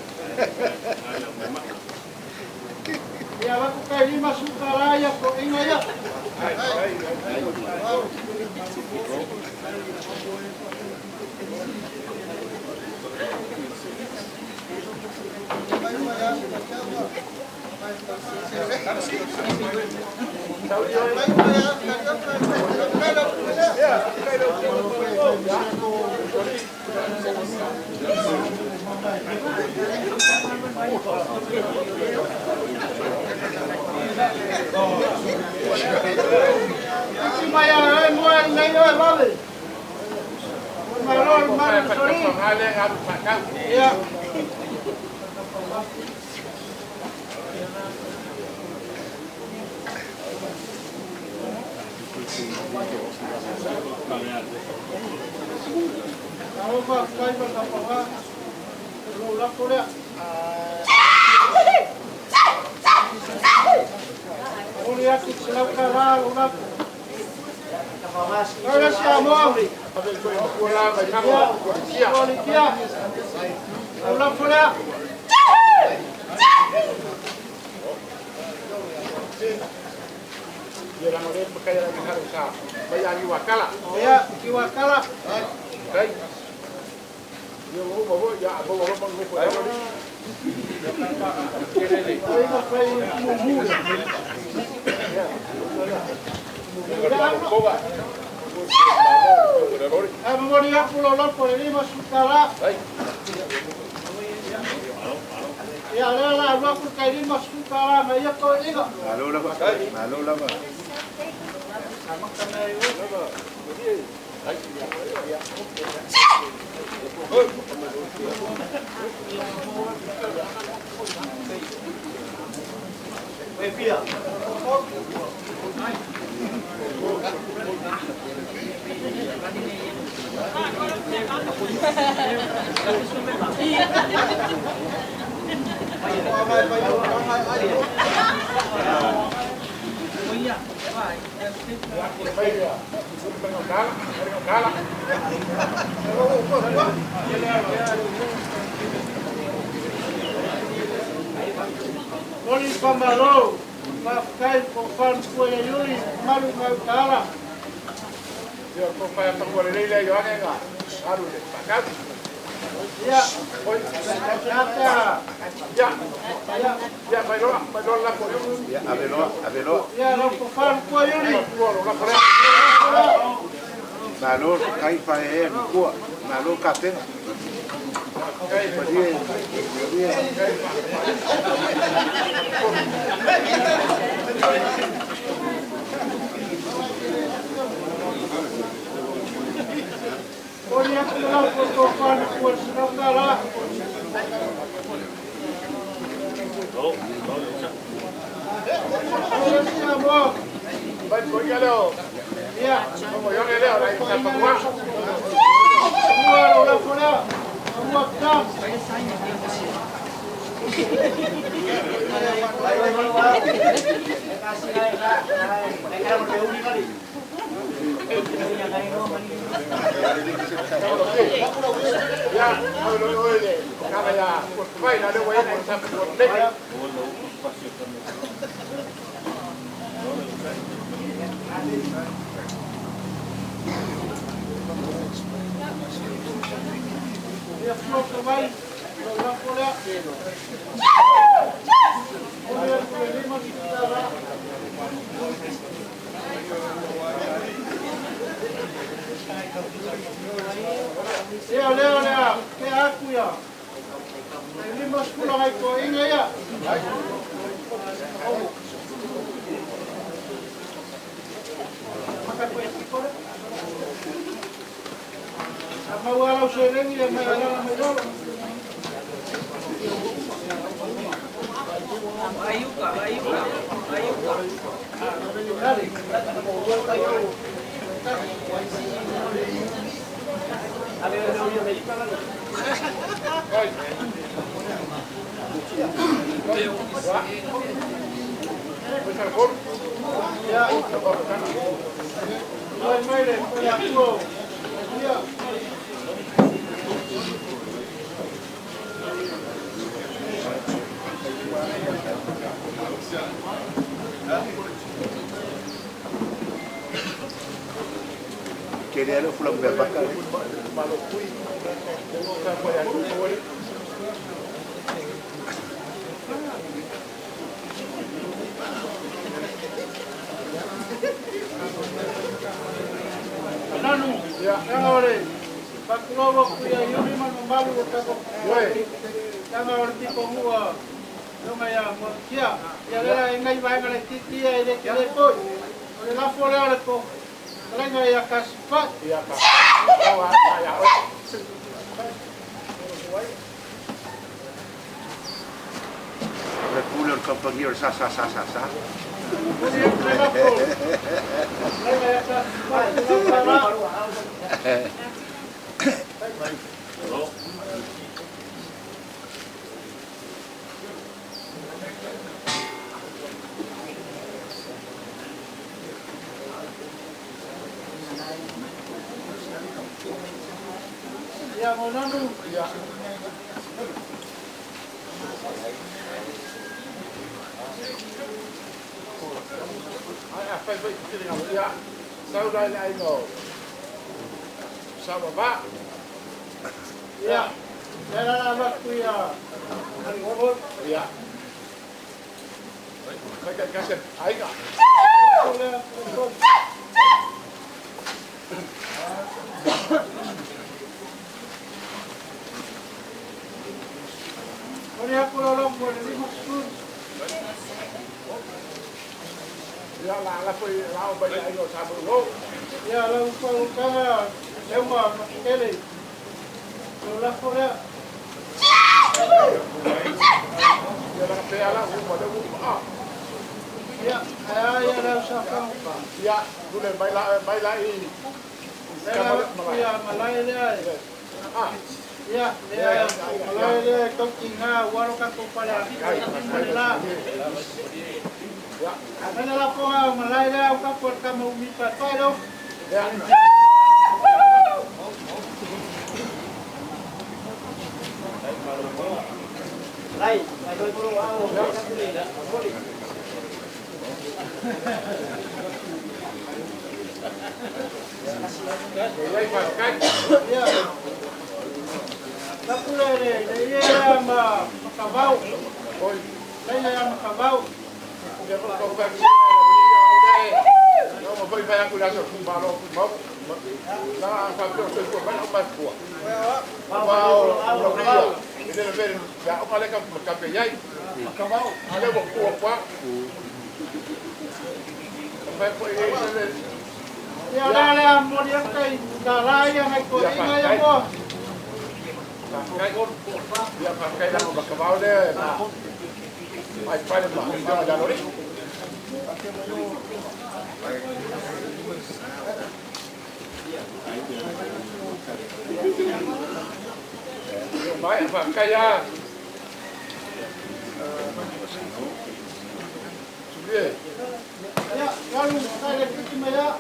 Ya aku kai lima kala ya ko ingat ya. Maya mual nai oi bale. Marol mar sorry. Ya. Kalau pak kai berapa? Lo laku dia. Boleh aku silakan lo laku. Ahora siamo. Policía. Habla fuera. dia dah mungkin berkaya lagi harus sah. Bayar wakala. Ya, Iwakala. Kai. Dia bawa ya bawa panggung. Ahí fue mumu. Memoria pulau lot por ini masuk kala. Ya lah, habla por kaini masuk kala, maya kau ini. Malu lah pak. Malu lah pak. Polis pambalo, pakai pofan kue yuri, malu malu kala. Dia kau payah tangguh lele yo ane enggak. Aduh deh. Pakat. Ya, ya, Ya, bailo lah kau. Ya, abelo. ya, lo pofan kue yuri. Na lo kai fa e ko na lo ka tenga. Kai pa dia kai pa. Olha que lá o tocando por não dá lá. Vai colhê-lo. Como eu lhe levo, aí tá para lá. Olha fora. Vamos cá. Ya, oleh, kalau ya, vai na lewa ya, tá por dentro. E a flor vai lá fora. Olha o problema que está lá. Olha, que água ya. Ele mascula vai coinha ya. Apa walau sering yang mengalah melor. Ayuka. Queria lo pulang berbakar. Nanu, ya ore. Pakulo kuya yuri manombalu utako. Tanga orti komua. Nunga ya mokia. Ya lera engai vai ngale titi ya ile kile koi. Ore la fore ore ko. Lenga ya kaspat. Ya ka. Oh, ya. Regular company sa. Ore la fore. Lenga ya kaspat. Ya monanu ya. Apa ya? Saudara lain no. Sama Pak. Ya. Era nama kuya. Ya. Kakak kasih. Ayo. Olha por lá por ali masuk. Ya lah foi lá o banho aí no sábado. Ya la ukanga lema makele. Olha por lá. Ya lah pea lah pada ah. Ya, ya la usafang. Ya, boleh baiklah ini. Ya malai dia. Ah. Ya, dia malai dia kau tinggal walau kau pada mana. Ya, mana la kau malai dia kau por kamu mipat pada. Ya. Lai, doi puluh awal. Ya. Kapulere, dia makabau. Oi, dia makabau. Dia kau pergi. Não, foi para a curação com balão, com Na fa pro so ko ba ba ko. Ba o ria. Ele le ver ya o male ka pe yai. Ka ba o ale bo ko kwa. Fa ko ele ya la mo dia kai ka la ya mai ko ina ya mo kai ko ya fa kai da ba ka ba le na ai pa le ba da lori. Mai fa kai ya ya lalu saya kita ya lalu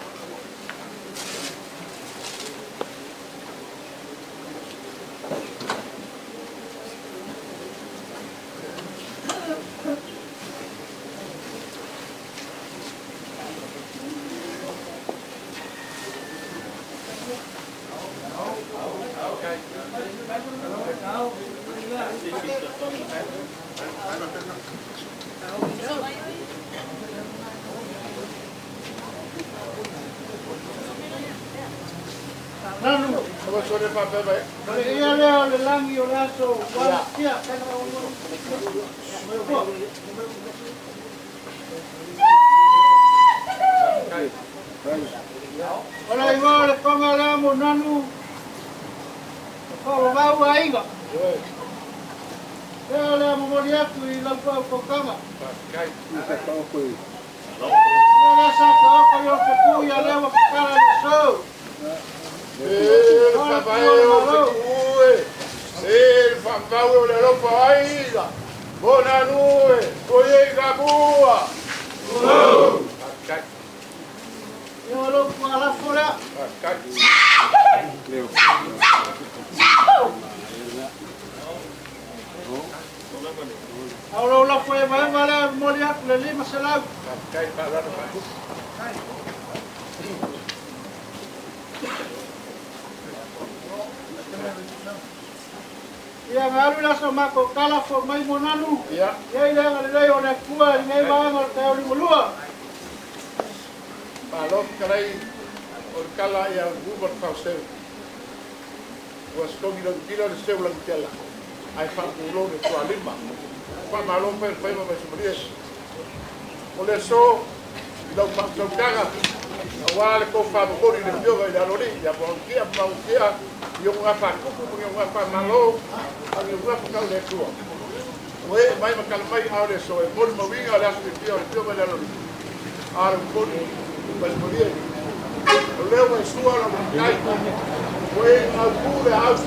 Apa sore pa pe ba? ya le langi o laso wa kia kana o Hola, igual le ponga la monanu. Como va a ir. Ya le memoria tu y la po cama. Kai. Ya saca o yo que tú ya le va a cara de show. El fanfao de lo paida. Bona nube, oye gabua. Kai. Yo lo para la fuera. Kai. Ahora la fue va a memoria le lima se la. Kai para la. Ya ngalu la sama ko kala fo mai monanu. Ya. Ya ile ngale ona kua ngai ba ngal ka oli mulua. Balok karai orkala ya gubat pausel. Was kogi lo tira de seula tela. Ai fa pulo de tua lima. Pa malo per pa ma subries. Ole so lo pa so kaga. Awal ko fa ko ni de yoga ya lori ya bon kia yo nga fa ko yo nga fa malo ani nga fa ka le tua. We mai ma kalmai aure so e mon mo winga la su tio ya lori. Ar ko mas podia leva a sua na montanha foi a pura house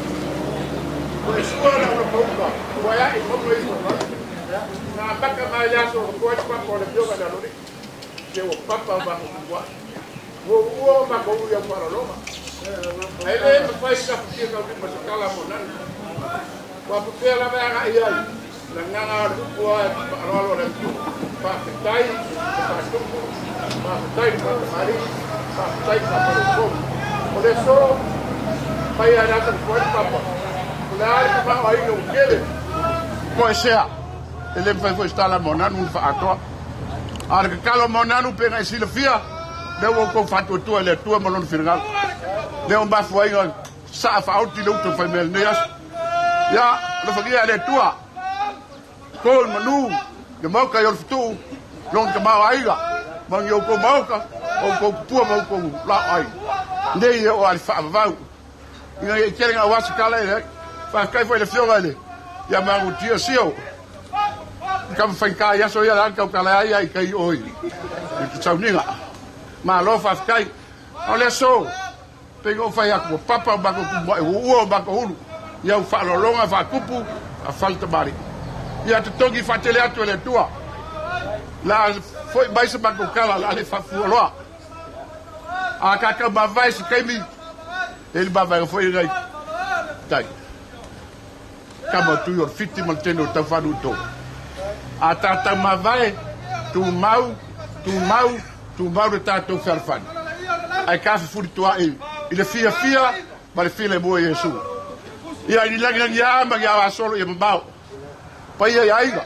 foi sua na montanha foi a e como isso na baca mais já só foi para por o jogo da lori que o papa vai o ma com o para Roma ele me faz essa porque não tem mais cala monan o porque ela vai aí na ngana o para o para tai para tudo Masai Mari, Masai Kapal. Por eso, vaya a dar fuerte papa. Claro que va a ir un quiere. Pues sea, ele foi estar lá monando fa ato. Ar que calo monando pega esse lefia. Deu com fato tu ele tu molon final. Deu ba foi sa fa out de outro família neas. Ya, lo fagia de tua. Con manu, de mau que eu tu, long que mau aiga. Mang yo ko mauka o ko pua mau ko la ai nei o al fa va ina e kere nga wasu kala e fa kai foi le fionga le ya mangu tio sio kam fa kai ya so ya la ka kala ai kai oi e tsau ninga ma lo fa kai o le so pego fa ya ko papa ba ko o ba ko ulu ya fa lo longa fa kupu a falta mari ya te togi fa tele atu le tua la foi mais uma cocala ali fa fuoloa a caca vai se caimi ele vai foi rei tai kama tu yor fiti mantendo ta fanu to a tata vai tu mau de tato farfan ai kafe furtua ele fia ma le file boa Yesu ia ni lagi ya ma ya solo e mbao pa ia aiga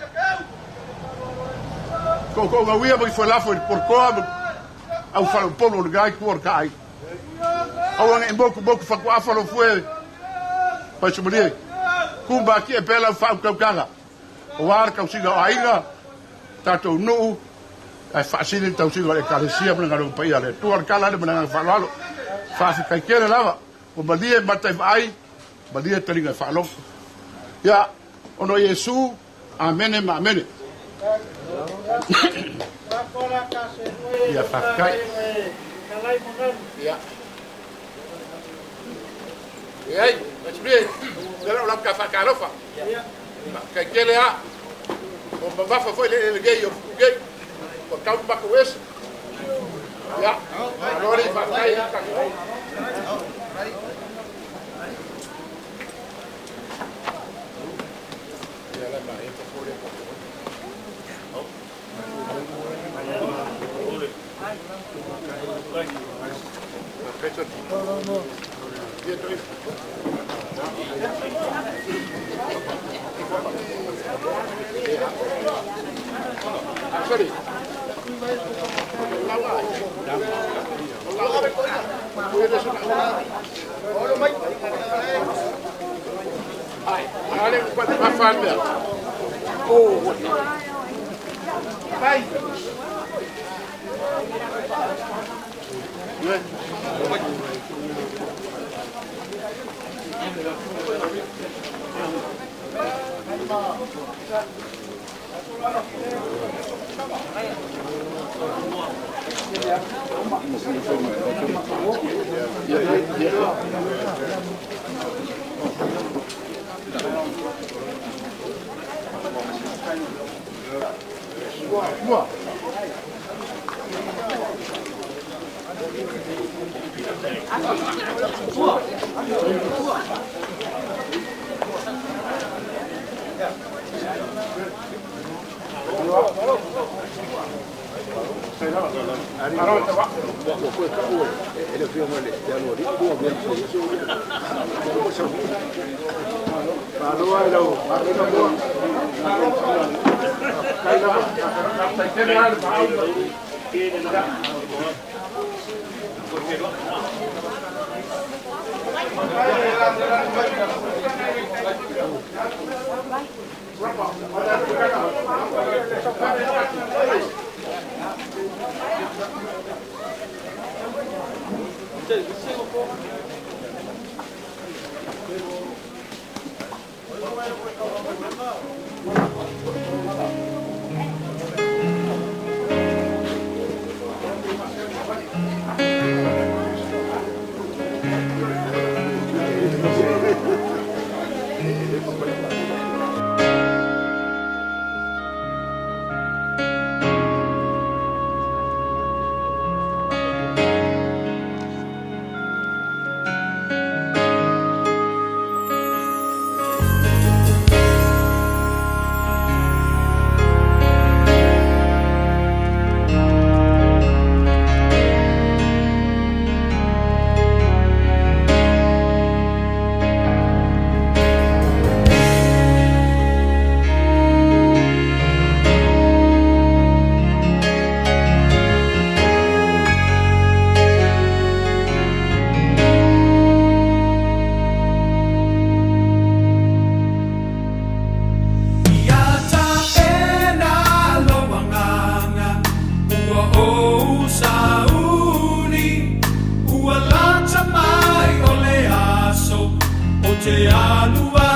ko ngawia mai foi lá foi por como au falo polo gai por kai Awang imboku faku afalo fue. Pa sumuri. Kumba ki e pela fa kanga. War ka usiga ainga. Tato no. Ai fa sini tau siga le kalesia bena ngalo pai ale. Tu kala le bena fa lalo. Fa fi kai kere lava. O balie matai ai. Balie telinga fa lo. Ya ono Yesu. Amene ma amene. Ya pakai. Ya. Ei, mas bem, eu não quero fazer carofa. Que ele é, o babafa foi ele gay, o carro baco esse. Já, agora ele vai sair. Sorry. Allez, ma femme. Oh. Bye. Te alua